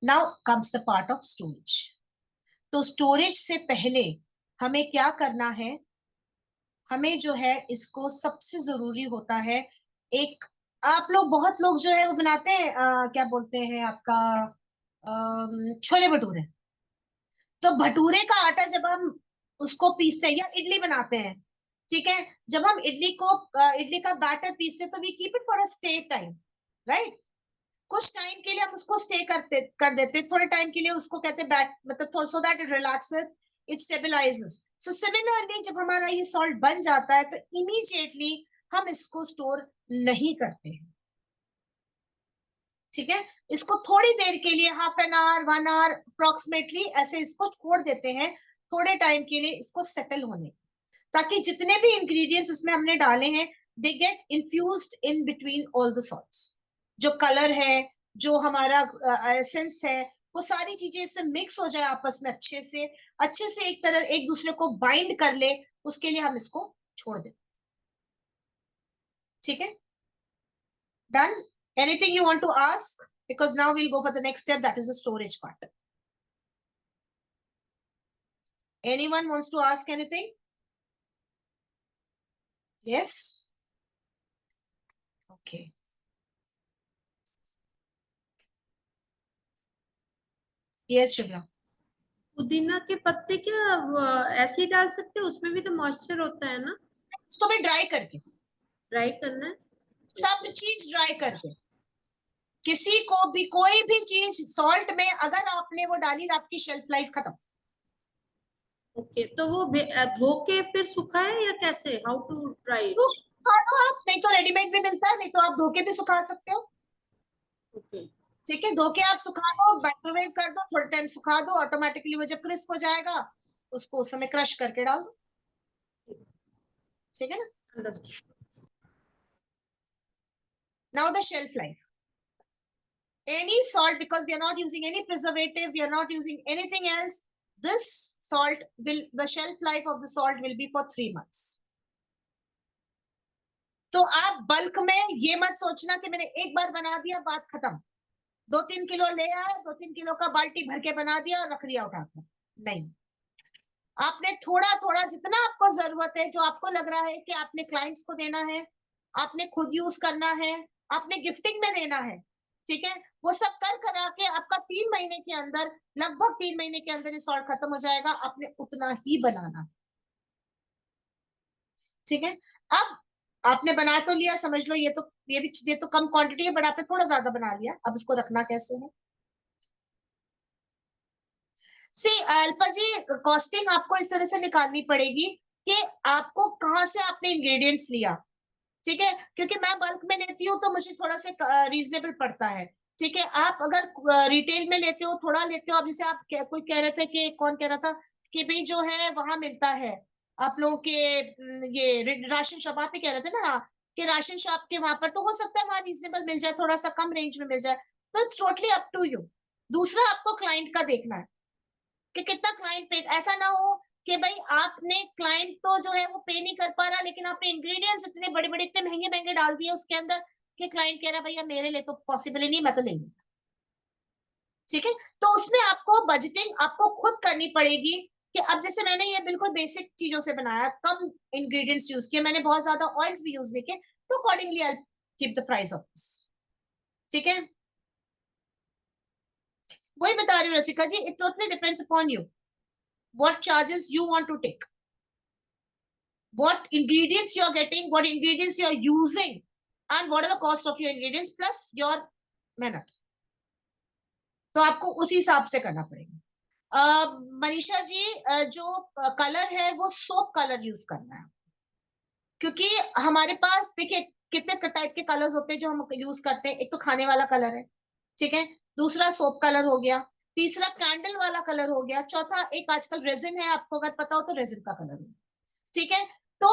Now comes the part of storage. तो स्टोरेज से पहले हमें क्या करना है, हमें जो है इसको सबसे जरूरी होता है एक, आप लोग बहुत लोग जो है वो बनाते हैं क्या बोलते हैं आपका छोले भटूरे। तो भटूरे का आटा जब हम उसको पीसते हैं या इडली बनाते हैं, ठीक है, जब हम इडली का बैटर पीसते तो we keep it for a stay time, right. कुछ टाइम के लिए हम उसको स्टे कर देते, थोड़े टाइम के लिए उसको कहते हैं मतलब so that it relaxes, it stabilises. So similarly जब हमारा ये सॉल्ट बन जाता है तो इमीडिएटली हम इसको स्टोर नहीं करते हैं, ठीक है। इसको थोड़ी देर के लिए half an hour 1 hour approximately ऐसे इसको छोड़ देते हैं, थोड़े टाइम के लिए इसको सेटल होने, ताकि जितने भी इंग्रेडिएंट्स इसमें हमने डाले हैं they get infused in between all the salts. जो कलर है, जो हमारा एसेंस है, वो सारी चीजें इसमें मिक्स हो जाए आपस में अच्छे से एक तरह एक दूसरे को बाइंड कर ले, उसके लिए हम इसको छोड़ दें। ठीक है, done? Anything you want to ask? Because now we'll go for the next step, that is the storage part. Anyone wants to ask anything? Yes? Okay. Yes, Shubhra. पुदीना के पत्ते क्या ऐसे ही डाल सकते हैं? उसमें भी तो मॉइस्चर होता है ना? इसको भी ड्राई करके, ड्राई करना है? सब चीज ड्राई करके, किसी को भी कोई भी चीज सॉल्ट में अगर आपने वो डाली, आपकी शेल्फ लाइफ खत्म। ओके, तो वो धो के फिर सुखाए या कैसे? How to dry it? सुखा दो आप, नहीं तो रेडीमेड भी मिलता है, नहीं तो आप धो के भी सुखा सकते हो। ओके, ठीक है, धो के आप सुखा दो, माइक्रोवेव कर दो, थोड़ा टाइम सुखा दो, ऑटोमेटिकली वो जब क्रिस्प हो जाएगा उसको उस समय क्रश करके डाल दो। ठीक है ना? Understood. Now the shelf life. Any salt, because we are not using any preservative, we are not using anything else, this salt will, the shelf life of the salt will be for 3 months. तो आप bulk में ये मत सोचना कि मैंने एक बार बना दिया बात खत्म, 2-3 किलो ले आए, 2-3 किलो का बाल्टी भर के बना दिया और रख दिया उठाकर। नहीं, आपने थोड़ा थोड़ा जितना आपको जरूरत है, जो आपको लग रहा है कि आपने क्लाइंट्स को देना है, आपने खुद यूज करना है, आपने गिफ्टिंग में देना है, ठीक है, वो सब कर करा के आपका 3 महीने के अंदर, लगभग 3 महीने के अंदर ये सॉल्ट खत्म हो जाएगा। आपने उतना ही बनाना, ठीक है। अब आपने बना तो लिया, समझ लो ये तो कम क्वांटिटी है, बट आपने थोड़ा ज्यादा बना लिया। अब इसको रखना कैसे है? सी अल्पा जी, कॉस्टिंग आपको इस तरह से निकालनी पड़ेगी कि आपको कहाँ से आपने इंग्रेडिएंट्स लिया, ठीक है, क्योंकि मैं बल्क में लेती हूँ तो मुझे थोड़ा सा रीजनेबल पड़ता है। ठीक है, आप अगर रिटेल में लेते हो, थोड़ा लेते हो, अब जैसे आप कोई कह रहे थे कि कौन कह रहा था कि भाई जो है वहां मिलता है आप लोगों के ये राशन शॉप, आप ही कह रहे थे ना कि राशन शॉप के वहां पर तो हो सकता है वहां रीजनेबल मिल जाए, थोड़ा सा कम रेंज में मिल जाए, तो it's totally up to you. दूसरा, आपको क्लाइंट का देखना है कि कितना क्लाइंट पे, ऐसा ना हो कि भाई आपने क्लाइंट तो जो है वो पे नहीं कर पा रहा, लेकिन आपने इंग्रेडिएंट्स इतने बड़े बड़े इतने महंगे महंगे डाल दिए उसके अंदर कि क्लाइंट कह रहा है भैया मेरे लिए तो पॉसिबल ही नहीं, मैं तो नहीं। ठीक है, तो उसमें आपको बजटिंग आपको खुद करनी पड़ेगी कि अब जैसे मैंने ये बिल्कुल बेसिक चीजों से बनाया, कम इंग्रेडिएंट्स यूज किए, मैंने बहुत ज्यादा ऑयल्स भी यूज नहीं किए, तो accordingly I keep the price of this. ठीक है, वही बता रही हूँ Rasika ji, it totally depends upon you what charges you want to take, what ingredients you are getting, what ingredients you are using, and what are the cost of your ingredients plus your मेहनत। तो आपको उसी हिसाब से करना पड़ेगा। मनीषा जी, जो colour है वो सोप कलर यूज करना है, क्योंकि हमारे पास देखिए कितने टाइप के कलर्स होते हैं जो हम यूज करते हैं। एक तो खाने वाला कलर है, ठीक है, दूसरा सोप कलर हो गया, तीसरा कैंडल वाला कलर हो गया, चौथा एक आजकल रेजिन है, आपको अगर पता हो तो रेजिन का कलर है। ठीक है, तो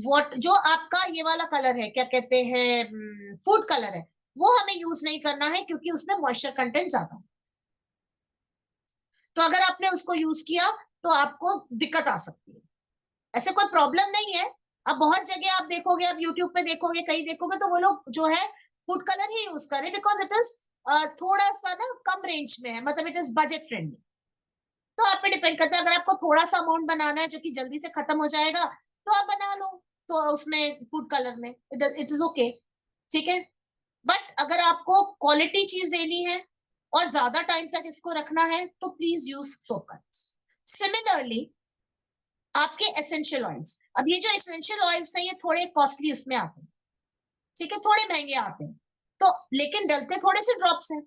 वॉट जो आपका ये वाला कलर है, क्या कहते हैं, फूड कलर है, वो हमें यूज नहीं करना है क्योंकि उसमें मॉइस्चर कंटेंट ज्यादा है। तो अगर आपने उसको यूज किया तो आपको दिक्कत आ सकती है। ऐसे कोई प्रॉब्लम नहीं है, अब बहुत जगह आप देखोगे, आप यूट्यूब पे देखोगे, कहीं देखोगे तो वो लोग जो है फूड कलर ही यूज करें, बिकॉज इट इज थोड़ा सा ना कम रेंज में है, मतलब इट इज बजट फ्रेंडली। तो आप पे डिपेंड करता है, अगर आपको थोड़ा सा अमाउंट बनाना है जो कि जल्दी से खत्म हो जाएगा तो आप बना लो, तो उसमें फूड कलर में इट इज ओके। ठीक है, बट अगर आपको क्वालिटी चीज देनी है और ज्यादा टाइम तक इसको रखना है तो please use soap colours. Similarly आपके एसेंशियल ऑयल्स, अब ये जो एसेंशियल ऑयल्स हैं ये थोड़े कॉस्टली उसमें आते हैं, ठीक है, थोड़े महंगे आते हैं, तो लेकिन डलते थोड़े से ड्रॉप्स हैं।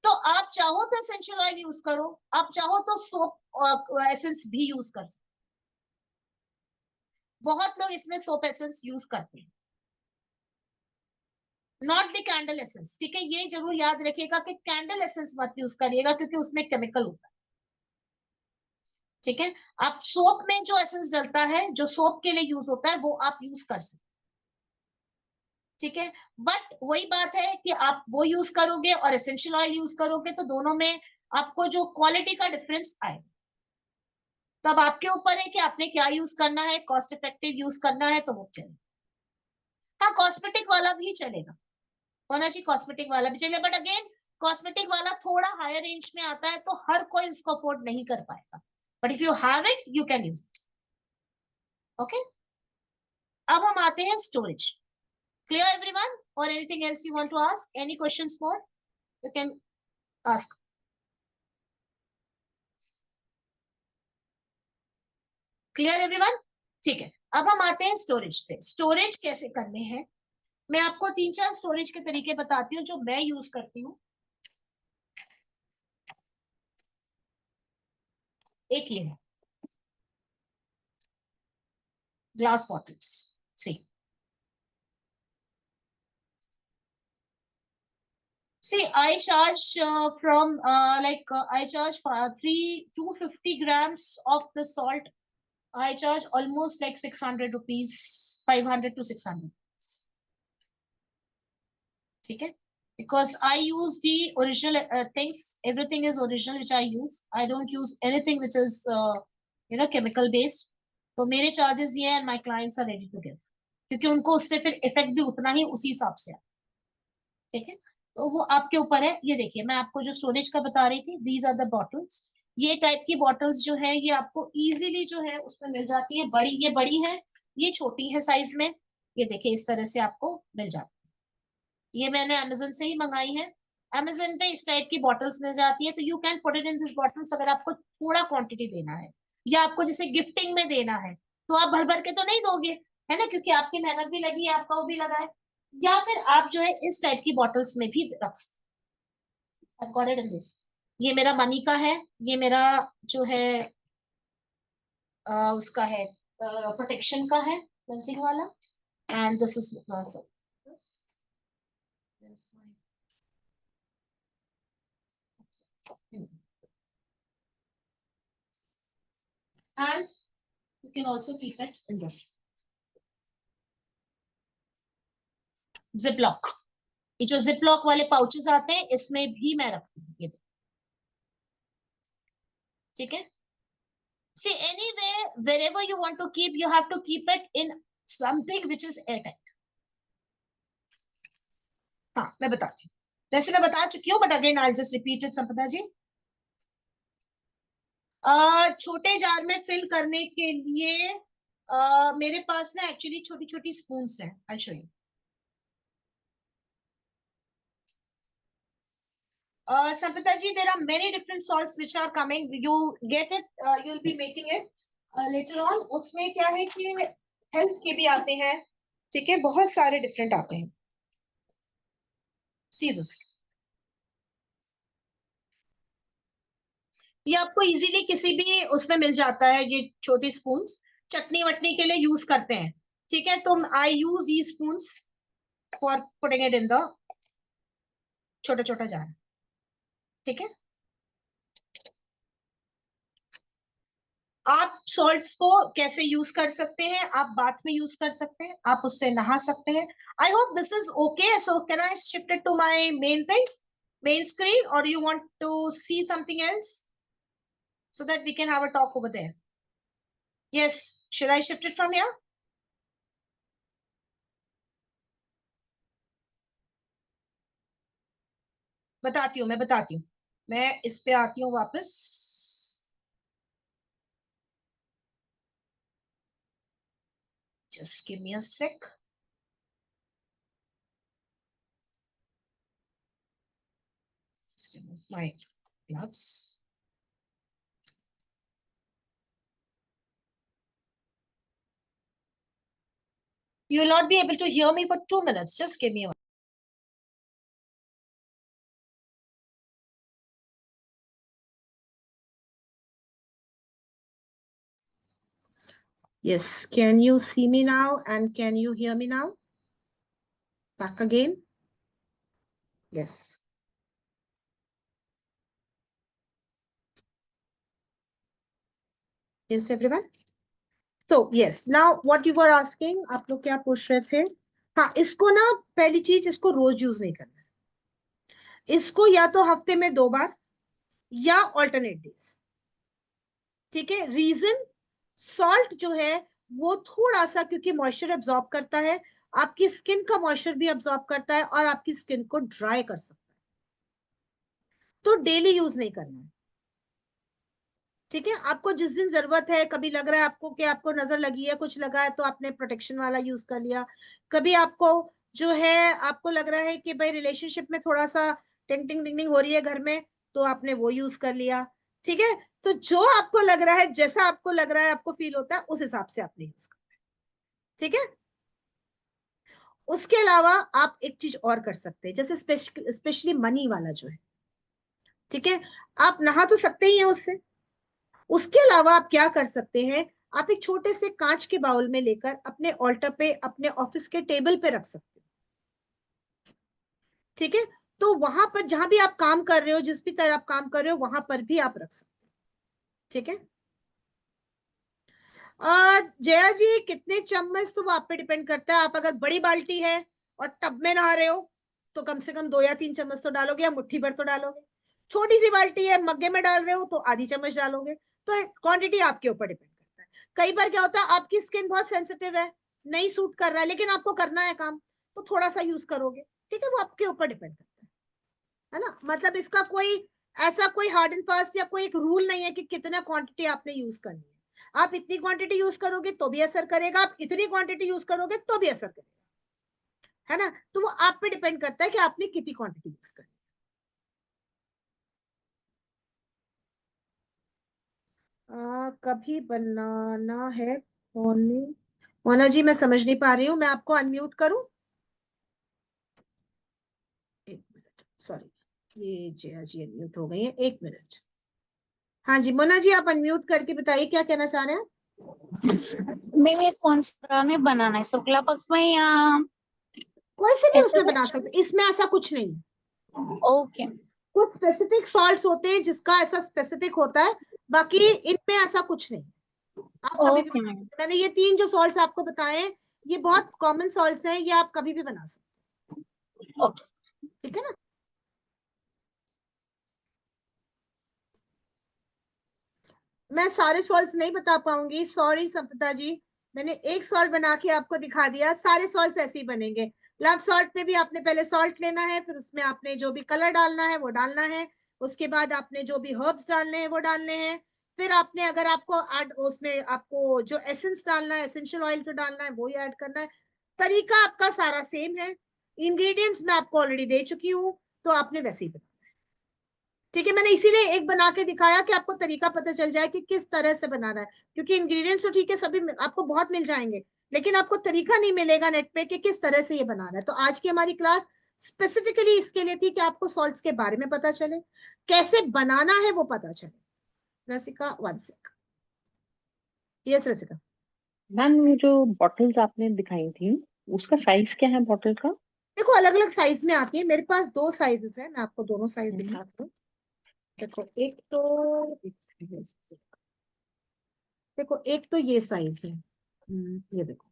तो आप चाहो तो एसेंशियल ऑयल यूज करो, आप चाहो तो सोप एसेंस भी यूज कर सकते। बहुत लोग इसमें सोप एसेंस यूज करते हैं, नॉट द कैंडल एसेंस। ठीक है, ये जरूर याद रखिएगा कि कैंडल एसेंस मत यूज करिएगा क्योंकि उसमें केमिकल होता है। ठीक है, आप सोप में जो एसेंस डलता है, जो सोप के लिए यूज होता है, वो आप यूज कर सकते। ठीक है, बट वही बात है कि आप वो यूज करोगे और एसेंशियल ऑयल यूज करोगे तो दोनों में आपको जो क्वालिटी का डिफरेंस आए। तब आपके ऊपर है कि आपने क्या यूज करना है, कॉस्ट इफेक्टिव यूज करना है तो वो चलेगा। हाँ, कॉस्मेटिक वाला भी चलेगा, होना चाहिए कॉस्मेटिक वाला भी चलेगा, बट अगेन कॉस्मेटिक वाला थोड़ा हायर रेंज में आता है तो हर कोई उसको अफोर्ड नहीं कर पाएगा, but if you have it you can use it. Okay, अब हम आते हैं स्टोरेज। क्लियर एवरीवन, और anything else you want to ask, any questions more you can ask. Clear everyone, ठीक है। अब हम आते हैं स्टोरेज पे। स्टोरेज कैसे करने हैं, मैं आपको 3-4 स्टोरेज के तरीके बताती हूँ जो मैं यूज करती हूँ। एक ये है glass bottles. See I charge I charge 250 grams of the salt. I charge almost like 600 rupees, 500 to 600. ठीक है, because I use the original things. Everything is original which I use. I don't use anything which is chemical based. तो मेरे charges ये हैं and my clients are ready to give, क्योंकि उनको उससे फिर इफेक्ट भी उतना ही उसी हिसाब से। ठीक है, तो वो आपके ऊपर है। ये देखिए, मैं आपको जो स्टोरेज का बता रही थी, दीज आर द बॉटल्स। ये टाइप की बॉटल्स जो है ये आपको इजीली जो है उसमें मिल जाती है। बड़ी, ये बड़ी है, ये छोटी है साइज में। ये देखिए इस तरह से आपको मिल जाती है। ये मैंने अमेजन से ही मंगाई है। अमेजन पे इस टाइप की बॉटल्स मिल जाती है, तो you can put it in this bottles. अगर आपको थोड़ा क्वांटिटी देना है या आपको जैसे गिफ्टिंग में देना है तो आप भर भर के तो नहीं दोगे, है ना, क्योंकि आपकी मेहनत भी लगी है, आपका वो भी लगा है। या फिर आप जो है इस टाइप की बॉटल्स में भी रख सकते। ये मेरा मनी का है, ये मेरा जो है उसका है प्रोटेक्शन का है, क्लेंजिंग वाला। And this is and you can also keep it in this ziplock। ये जो ziplock वाले पाउचेस आते हैं इसमें भी मैं रखती हूँ ये। ठीक है, see anywhere wherever you want to keep, you have to keep it in something which is airtight। हाँ, मैं बताती हूँ, वैसे मैं बता चुकी हूँ, but again I just repeat it संपदा जी। छोटे जार में फिल करने के लिए मेरे पास ना एक्चुअली छोटी छोटी स्पून्स हैं। I show you. Sampita ji, there are many different salts which are coming. You get it, you'll be making it later on. उसमें क्या है कि हेल्थ के भी आते हैं, ठीक है, बहुत सारे डिफरेंट आते हैं। See this, ये आपको इजीली किसी भी उसमें मिल जाता है। ये छोटी स्पून्स चटनी वटनी के लिए यूज करते हैं, ठीक है। तो आई यूज ये spoons for putting it in the छोटा छोटा जार। ठीक है, आप सॉल्ट्स को कैसे यूज कर सकते हैं, आप बाथ में यूज कर सकते हैं, आप उससे नहा सकते हैं। I hope this is okay. So can I shift it to my main thing, main screen, और you want to see something else so that we can have a talk over there? Yes, should I shift it from here? बताती हूँ, मैं इस पे आती हूँ वापस। Just give me a sec. Just remove my gloves. You will not be able to hear me for 2 minutes. Just give me one. Yes, can you see me now and can you hear me now? Back again. Yes. Yes, everyone. So yes, now what you were asking, आप लोग क्या पूछ रहे थे? हाँ, इसको ना पहली चीज, इसको रोज यूज नहीं करना है। इसको या तो हफ्ते में 2 बार या ऑल्टरनेट डेज। ठीक है, रीजन सॉल्ट जो है वो थोड़ा सा, क्योंकि मॉइस्चर एब्जॉर्ब करता है, आपकी स्किन का मॉइस्चर भी एब्जॉर्ब करता है और आपकी स्किन को ड्राई कर सकता है, तो डेली यूज नहीं करना है। ठीक है, आपको जिस दिन जरूरत है, कभी लग रहा है आपको कि आपको नजर लगी है, कुछ लगा है, तो आपने प्रोटेक्शन वाला यूज कर लिया। कभी आपको जो है आपको लग रहा है कि भाई रिलेशनशिप में थोड़ा सा टिंग टिंग टिंग हो रही है घर में, तो आपने वो यूज कर लिया। ठीक है, तो जो आपको लग रहा है, जैसा आपको लग रहा है, आपको फील होता है, उस हिसाब से आपने यूज करना है। ठीक है, उसके अलावा आप एक चीज और कर सकते हैं, जैसे स्पेशली मनी वाला जो है। ठीक है, आप नहा तो सकते ही हैं उससे, उसके अलावा आप क्या कर सकते हैं, आप एक छोटे से कांच के बाउल में लेकर अपने ऑल्टर पे, अपने ऑफिस के टेबल पे रख सकते हो। ठीक है, तो वहां पर जहां भी आप काम कर रहे हो, जिस भी तरह आप काम कर रहे हो, वहां पर भी आप रख सकते हो। ठीक है, जया जी कितने चम्मच, तो वो आप पे डिपेंड करता है। आप अगर बड़ी बाल्टी है और टब में नहा रहे हो तो कम से कम 2 या 3 चम्मच तो डालोगे, या मुट्ठी भर तो डालोगे। छोटी सी बाल्टी है, मग्गे में डाल रहे हो, तो आधी चम्मच डालोगे। तो क्वांटिटी आपके ऊपर डिपेंड करता है। कई बार क्या होता है, आपकी स्किन बहुत सेंसिटिव है, नहीं सूट कर रहा है, लेकिन आपको करना है काम, तो थोड़ा सा यूज करोगे। ठीक है, वो आपके ऊपर डिपेंड करता है ना। मतलब इसका कोई ऐसा कोई हार्ड एंड फास्ट या कोई एक रूल नहीं है कि कितना क्वांटिटी आपने यूज करनी है। आप इतनी क्वांटिटी यूज करोगे तो भी असर करेगा, आप इतनी क्वांटिटी यूज करोगे तो भी असर करेगा, है ना। तो वो आप पे डिपेंड करता है कि आपने कितनी क्वांटिटी यूज करनी है। कभी बनाना है मोना जी, मैं समझ नहीं पा रही हूँ, मैं आपको अनम्यूट करूं? एक मिनट, सॉरी, ये जया जी अनम्यूट हो गई है, 1 मिनट। हाँ जी मोना जी, आप अनम्यूट करके बताइए क्या कहना चाह रहे हैं। मैं कौन सा में बनाना है, शुक्ला पक्ष में या कोई से भी ऐसा उसमें बना कुछ? सकते, इसमें ऐसा कुछ नहीं है। ओके कुछ स्पेसिफिक सॉल्ट्स होते हैं जिसका ऐसा स्पेसिफिक होता है, बाकी इनमें ऐसा कुछ नहीं। आप कभी भी ओके बना मैम। सकते हैं। मैंने ये 3 जो सॉल्ट्स आपको बताए हैं, ये बहुत कॉमन सॉल्ट्स हैं, ये आप कभी भी बना सकते हैं। ओके ठीक है ना। मैं सारे सॉल्ट्स नहीं बता पाऊंगी, सॉरी संपदा जी। मैंने एक सॉल्ट बना के आपको दिखा दिया, सारे सॉल्ट्स ऐसे ही बनेंगे। लव सॉल्ट में भी आपने पहले सॉल्ट लेना है, फिर उसमें आपने जो भी कलर डालना है वो डालना है, उसके बाद आपने जो भी हर्ब्स डालने हैं वो डालने हैं, फिर आपने अगर आपको ऐड उसमें आपको जो एसेंस डालना है, एसेंशियल ऑयल जो डालना है वो ही ऐड करना है। तरीका आपका सारा सेम है, इंग्रेडिएंट्स मैं आपको ऑलरेडी दे चुकी हूँ, तो आपने वैसे ही बनाना है। ठीक है, मैंने इसीलिए एक बना के दिखाया कि आपको तरीका पता चल जाए कि किस तरह से बनाना है, क्योंकि इंग्रेडिएंट्स तो ठीक है सभी आपको बहुत मिल जाएंगे, लेकिन आपको तरीका नहीं मिलेगा नेट पे कि किस तरह से ये बनाना है। तो आज की हमारी क्लास स्पेसिफिकली इसके लिए थी कि आपको सॉल्ट्स के बारे में पता चले, कैसे बनाना है वो पता चले। रसिका 1 सेक, यस रसिका। मैम वो जो बॉटल्स आपने दिखाई थी उसका साइज क्या है बॉटल का? देखो अलग अलग साइज में आती है, मेरे पास 2 साइजेस है, मैं आपको दोनों साइज दिखाती हूँ। देखो एक तो देखो एक तो ये साइज है, ये देखो,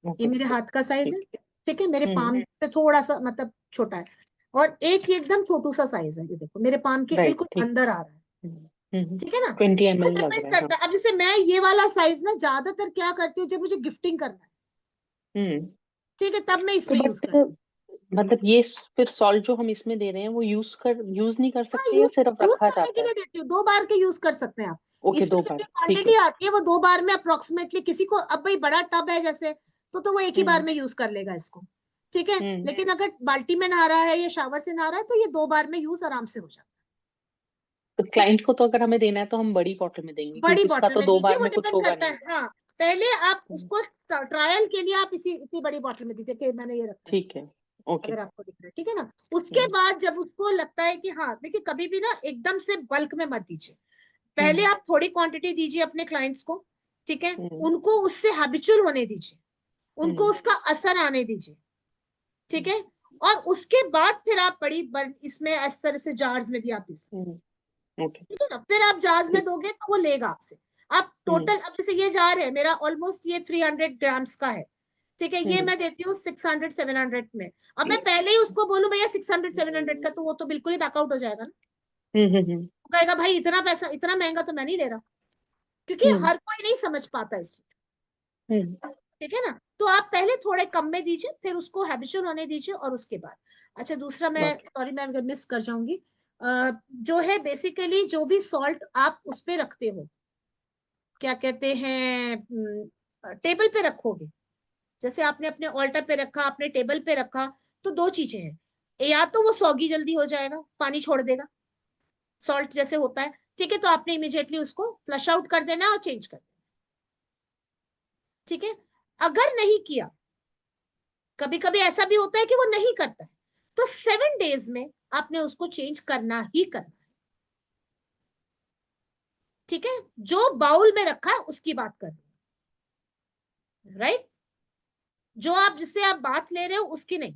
ये ओके मेरे हाथ का साइज है। ठीक ठीक है, मेरे पाम है। से थोड़ा सा मतलब छोटा है, और एक ये एकदम छोटू सा साइज है, ये देखो मेरे पाम के राइट बिल्कुल ठीक। अंदर आ रहा है। ठीक है ना, 20 तो ml लग डिपेंड रहा है। करता है। अब जैसे मैं ये वाला साइज ना ज्यादातर क्या करती हूँ, जब मुझे गिफ्टिंग करना है, ठीक है, तब मैं तो इसमें यूज करती हूँ। मतलब ये फिर सॉल्ट जो हम इसमें दे रहे हैं वो यूज नहीं कर हाँ, सकते या यूज सिर्फ यूज रखा करने के जाता है? लिए देती हूँ, 2 बार के यूज कर सकते हैं आप। ओके इसमें 2 बार जितनी ठीक है। क्वांटिटी आती है वो 2 बार में अप्रोक्सीमेटली, किसी को अब भाई बड़ा टब है जैसे, तो वो एक ही बार हम्म में यूज कर लेगा इसको। ठीक है, हम्म लेकिन अगर बाल्टी में नहा रहा है या शावर से नहा रहा है, तो ये 2 बार में यूज आराम से हो जाता है। तो ठीक है, क्लाइंट को तो अगर हमें देना है तो हम बड़ी बॉटल में देंगे बड़ी क्योंकि उसका बॉटल तो में 2 दीजिए, बार वो में कुछ डिपेंड होगा करता नहीं। है। हाँ, पहले आप हम्म, उसको ट्रायल के लिए आप इतनी बड़ी बॉटल में दीजिए कि मैंने ये रखा है, ठीक है ओके। अगर आपको दिख रहा है। ठीक है ना, उसके बाद जब उसको लगता है कि हाँ, देखिए कभी भी ना एकदम से बल्क में मत दीजिए, पहले हम्म आप थोड़ी क्वांटिटी दीजिए अपने क्लाइंट्स को। ठीक है, हम्म उनको उससे हैबिचुअल होने दीजिए, उनको हम्म उसका असर आने दीजिए। ठीक है, और उसके बाद फिर आप इसमें इस तरह से जार्स में भी आप दे सकते। ओके ठीक है ना, फिर आप जार्स में ठीक। दोगे तो वो लेगा आपसे। आप टोटल, अब जैसे ये जार है मेरा, ऑलमोस्ट ये 300 ग्राम्स का है। ठीक है, ये हम्म मैं देती हूँ 600 700 में। अब मैं पहले ही उसको बोलूं भैया 600 700 का, तो वो तो बिल्कुल ही बैकआउट हो जाएगा ना। वो कहेगा भाई इतना पैसा, इतना महंगा तो मैं नहीं ले रहा, क्योंकि हर कोई नहीं समझ पाता इसको। ठीक है ना, तो आप पहले थोड़े कम में दीजिए, फिर उसको हैबिचुअल होने दीजिए, और उसके बाद। अच्छा, दूसरा मैं सॉरी मैं अगर मिस कर जाऊंगी, जो है बेसिकली जो भी सॉल्ट आप उस पे रखते हो, क्या कहते हैं, टेबल पे रखोगे, जैसे आपने अपने ऑल्टर पे रखा, अपने टेबल पे रखा, तो दो चीजें हैं, या तो वो सॉगी जल्दी हो जाएगा, पानी छोड़ देगा, सॉल्ट जैसे होता है, ठीक है, तो आपने इमीडिएटली उसको फ्लश आउट कर देना और चेंज कर देना। ठीक है, अगर नहीं किया, कभी कभी ऐसा भी होता है कि वो नहीं करता है, तो 7 डेज में आपने उसको चेंज करना ही करना है। ठीक है, जो बाउल में रखा है उसकी बात कर रही हूं, राइट, जो आप जिससे आप बात ले रहे हो उसकी नहीं।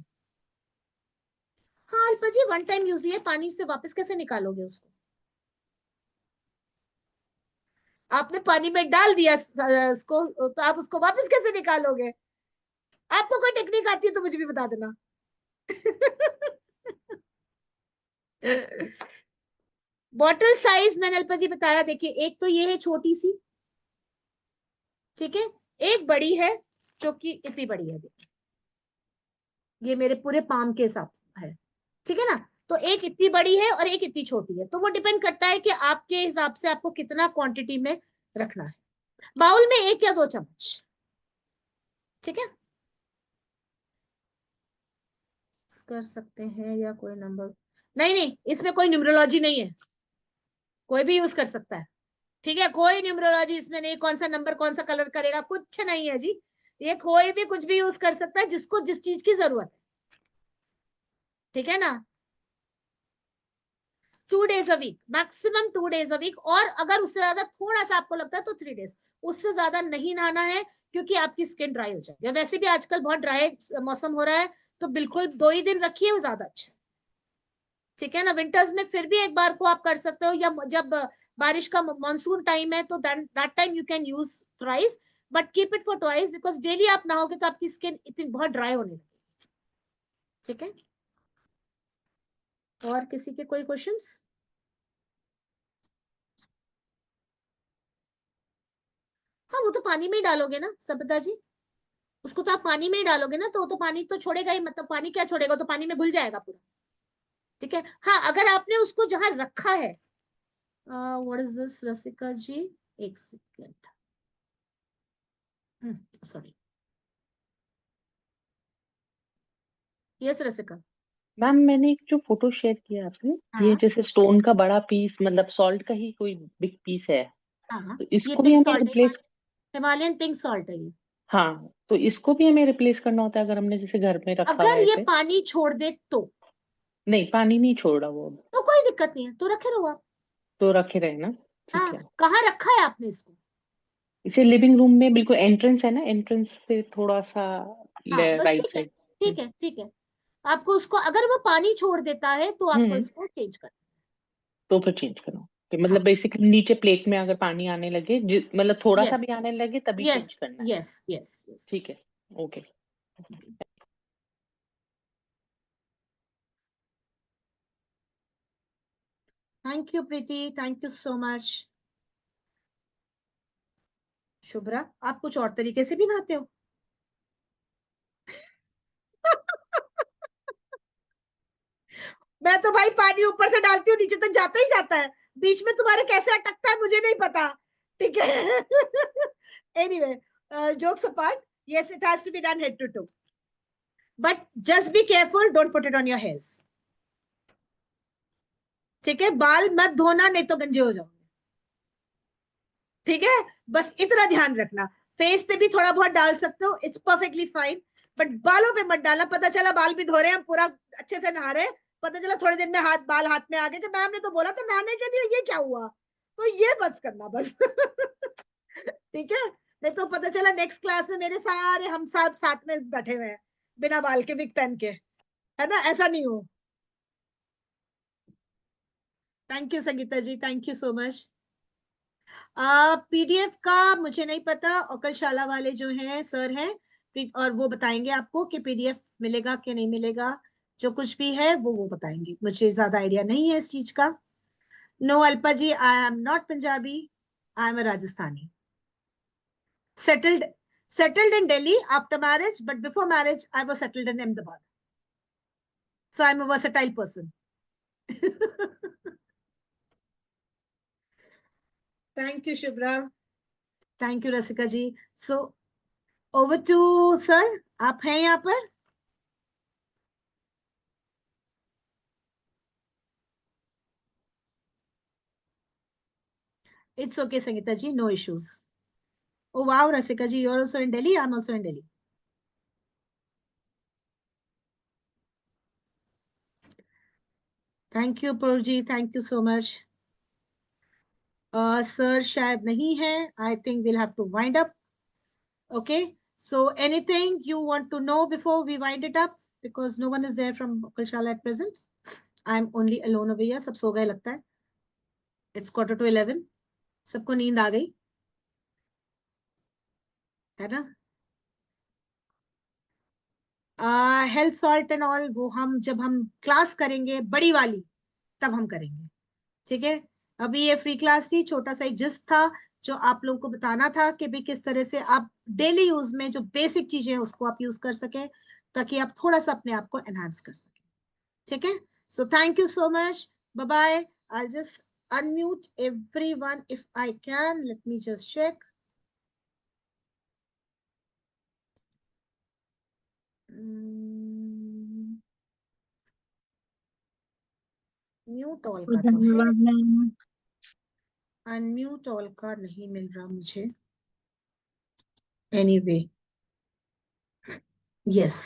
हाँ अल्पा जी, 1 टाइम यूज ही है, पानी से वापस कैसे निकालोगे उसको? आपने पानी में डाल दिया उसको, तो आप उसको वापस कैसे निकालोगे? आपको कोई टेक्निक आती है तो मुझे भी बता देना। बॉटल साइज मैंने अल्पा जी बताया, देखिए एक तो ये है छोटी सी, ठीक है, एक बड़ी है जो कि इतनी बड़ी है, देखिए ये मेरे पूरे पाम के हिसाब है, ठीक है ना, तो एक इतनी बड़ी है और एक इतनी छोटी है, तो वो डिपेंड करता है कि आपके हिसाब से आपको कितना क्वांटिटी में रखना है। बाउल में 1 या 2 चम्मच, ठीक है, कर सकते हैं, या कोई नंबर नहीं, नहीं इसमें कोई न्यूमरोलॉजी नहीं है, कोई भी यूज कर सकता है, ठीक है, कोई न्यूमरोलॉजी इसमें नहीं, कौन सा नंबर कौन सा कलर करेगा, कुछ नहीं है जी, ये कोई भी कुछ भी यूज कर सकता है जिसको जिस चीज की जरूरत है, ठीक है ना। 2 days a week, maximum 2 days a week, और अगर उससे ज्यादा थोड़ा सा आपको लगता है तो 3 डेज, उससे ज्यादा नहीं नहाना है, क्योंकि आपकी स्किन ड्राई हो जाएगी, वैसे भी आजकल बहुत ड्राई मौसम हो रहा है, तो बिल्कुल 2 ही दिन रखिए, वो ज्यादा अच्छा, ठीक है ना। विंटर्स में फिर भी एक बार को आप कर सकते हो, या जब बारिश का मानसून टाइम है तो that time you can use thrice, but keep it for twice, because daily आप नहाओगे तो आपकी स्किन इतनी बहुत ड्राई होने लगेगी, ठीक है। और किसी के कोई क्वेश्चंस? हाँ वो तो पानी में ही डालोगे ना सबिता जी, उसको तो आप पानी में ही डालोगे ना, तो वो तो पानी तो छोड़ेगा ही, मतलब पानी क्या छोड़ेगा, तो पानी में घुल जाएगा पूरा, ठीक है। हाँ अगर आपने उसको जहां रखा है, व्हाट इज दिस रसिका जी, एक सेकेंड, सॉरी, यस रसिका। मैम मैंने एक जो फोटो शेयर किया आपने, ये हाँ जैसे स्टोन का बड़ा पीस, मतलब सॉल्ट का ही कोई बिग पीस है, हाँ, तो ये इसको भी पिंक हमें सॉल्ट है, रिप्लेस, हिमालयन पिंक सॉल्ट है ये। हाँ तो इसको भी हमें रिप्लेस करना होता है अगर हमने जैसे घर में रखा हुआ अगर है ये ऐसे? पानी छोड़ दे नहीं पानी नहीं छोड़ रहा वो अब, तो कोई दिक्कत नहीं है, तो रखे रहो आप। तो रखे रहे ना, ठीक हाँ, है। कहाँ रखा है आपने इसको? इसे लिविंग रूम में, बिल्कुल एंट्रेंस है ना, एंट्रेंस से थोड़ा सा हाँ बस राइट ठीक है, साइड। ठीक है, ठीक है। आपको उसको, अगर वो पानी छोड़ देता है तो आपको हम्म, इसको चेंज करना तो फिर चेंज करो, कि है। मतलब हाँ, बेसिकली नीचे प्लेट में अगर पानी आने लगे, मतलब थोड़ा सा यस भी आने लगे तभी यस चेंज करना है। Yes yes yes. ठीक है, okay. Thank you Preeti, thank you so much. Shubhra, आप कुछ और तरीके से भी नहाते हो? मैं तो भाई पानी ऊपर से डालती हूँ, नीचे तक जाता ही जाता है, बीच में तुम्हारे कैसे अटकता है मुझे नहीं पता, ठीक है। Anyway, jokes apart, yes it has to be done head to toe, but just be careful, don't put it on your hairs, ठीक है, बाल मत धोना नहीं तो गंजे हो जाओगे, ठीक है, बस इतना ध्यान रखना। फेस पे भी थोड़ा बहुत डाल सकते हो, इट्स परफेक्टली फाइन, बट बालों पे मत डालना, पता चला बाल भी धो रहे हैं हम, पूरा अच्छे से नहा रहे हैं, पता चला थोड़ी देर में हाथ बाल हाथ में आ गए कि मैम ने तो बोला था नहाने के लिए, ये क्या हुआ, तो ये बस करना बस। ठीक है, नहीं तो पता चला नेक्स्ट क्लास में मेरे सारे हम सब साथ में बैठे हुए हैं बिना बाल के, विग पहन के, है ना, ऐसा नहीं हो। Thank you Sangeeta ji, thank you so much. PDF का मुझे नहीं पता, औकलशाला वाले जो हैं सर हैं, और वो बताएंगे आपको कि पीडीएफ मिलेगा कि नहीं मिलेगा, जो कुछ भी है वो बताएंगे, मुझे ज्यादा आइडिया नहीं है इस चीज का। No, Alpa ji, I am not Punjabi. I am a Rajasthani. Settled in Delhi after marriage, but before marriage, I was settled in Ahmedabad. So I'm a versatile person. Thank you, Shubhra. Thank you, Rasika ji. So over to sir. आप हैं यहाँ पर? It's okay, Sangeeta ji. No issues. Oh wow, Rasika ji, you're also in Delhi. I'm also in Delhi. Thank you, Purv ji. Thank you so much. Sir, शायद नहीं है. I think we'll have to wind up. Okay. So anything you want to know before we wind it up? Because no one is there from Kulshala at present. I'm only alone over here. सब सो गए लगता है. It's 11:45. सबको नींद आ गई है ना? Health salt and all वो हम जब हम क्लास करेंगे बड़ी वाली तब हम करेंगे. ठीक है. अभी ये फ्री क्लास थी, छोटा सा एक जिस्ट था जो आप लोगों को बताना था कि भी किस तरह से आप डेली यूज में जो बेसिक चीजें हैं उसको आप यूज कर सकें ताकि आप थोड़ा सा अपने आप को एनहांस कर सकें. ठीक है. So thank you so much. Bye bye. I just unmute everyone if I can. Let me just check. Mute all का तो है, अनम्यूट ऑल का नहीं मिल रहा मुझे. Anyway yes.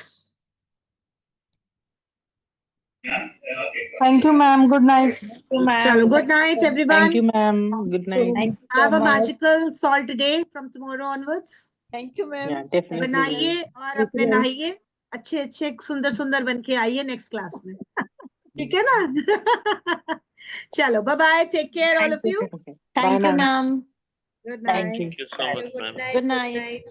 Thank you, ma'am. Good night. चलो good night everyone. Thank you, ma'am. Good night. Have a magical salt day from tomorrow onwards. Thank you ma'am. Yeah, definitely. बनाइए और अपने नहाइए अच्छे अच्छे सुंदर सुंदर बन के आइए नेक्स्ट क्लास में. ठीक है ना? चलो bye bye. Take care all of you. Okay. Thank Bye, you ma'am. Ma'am. Good Thank night. you. Good night. Good night. Good night.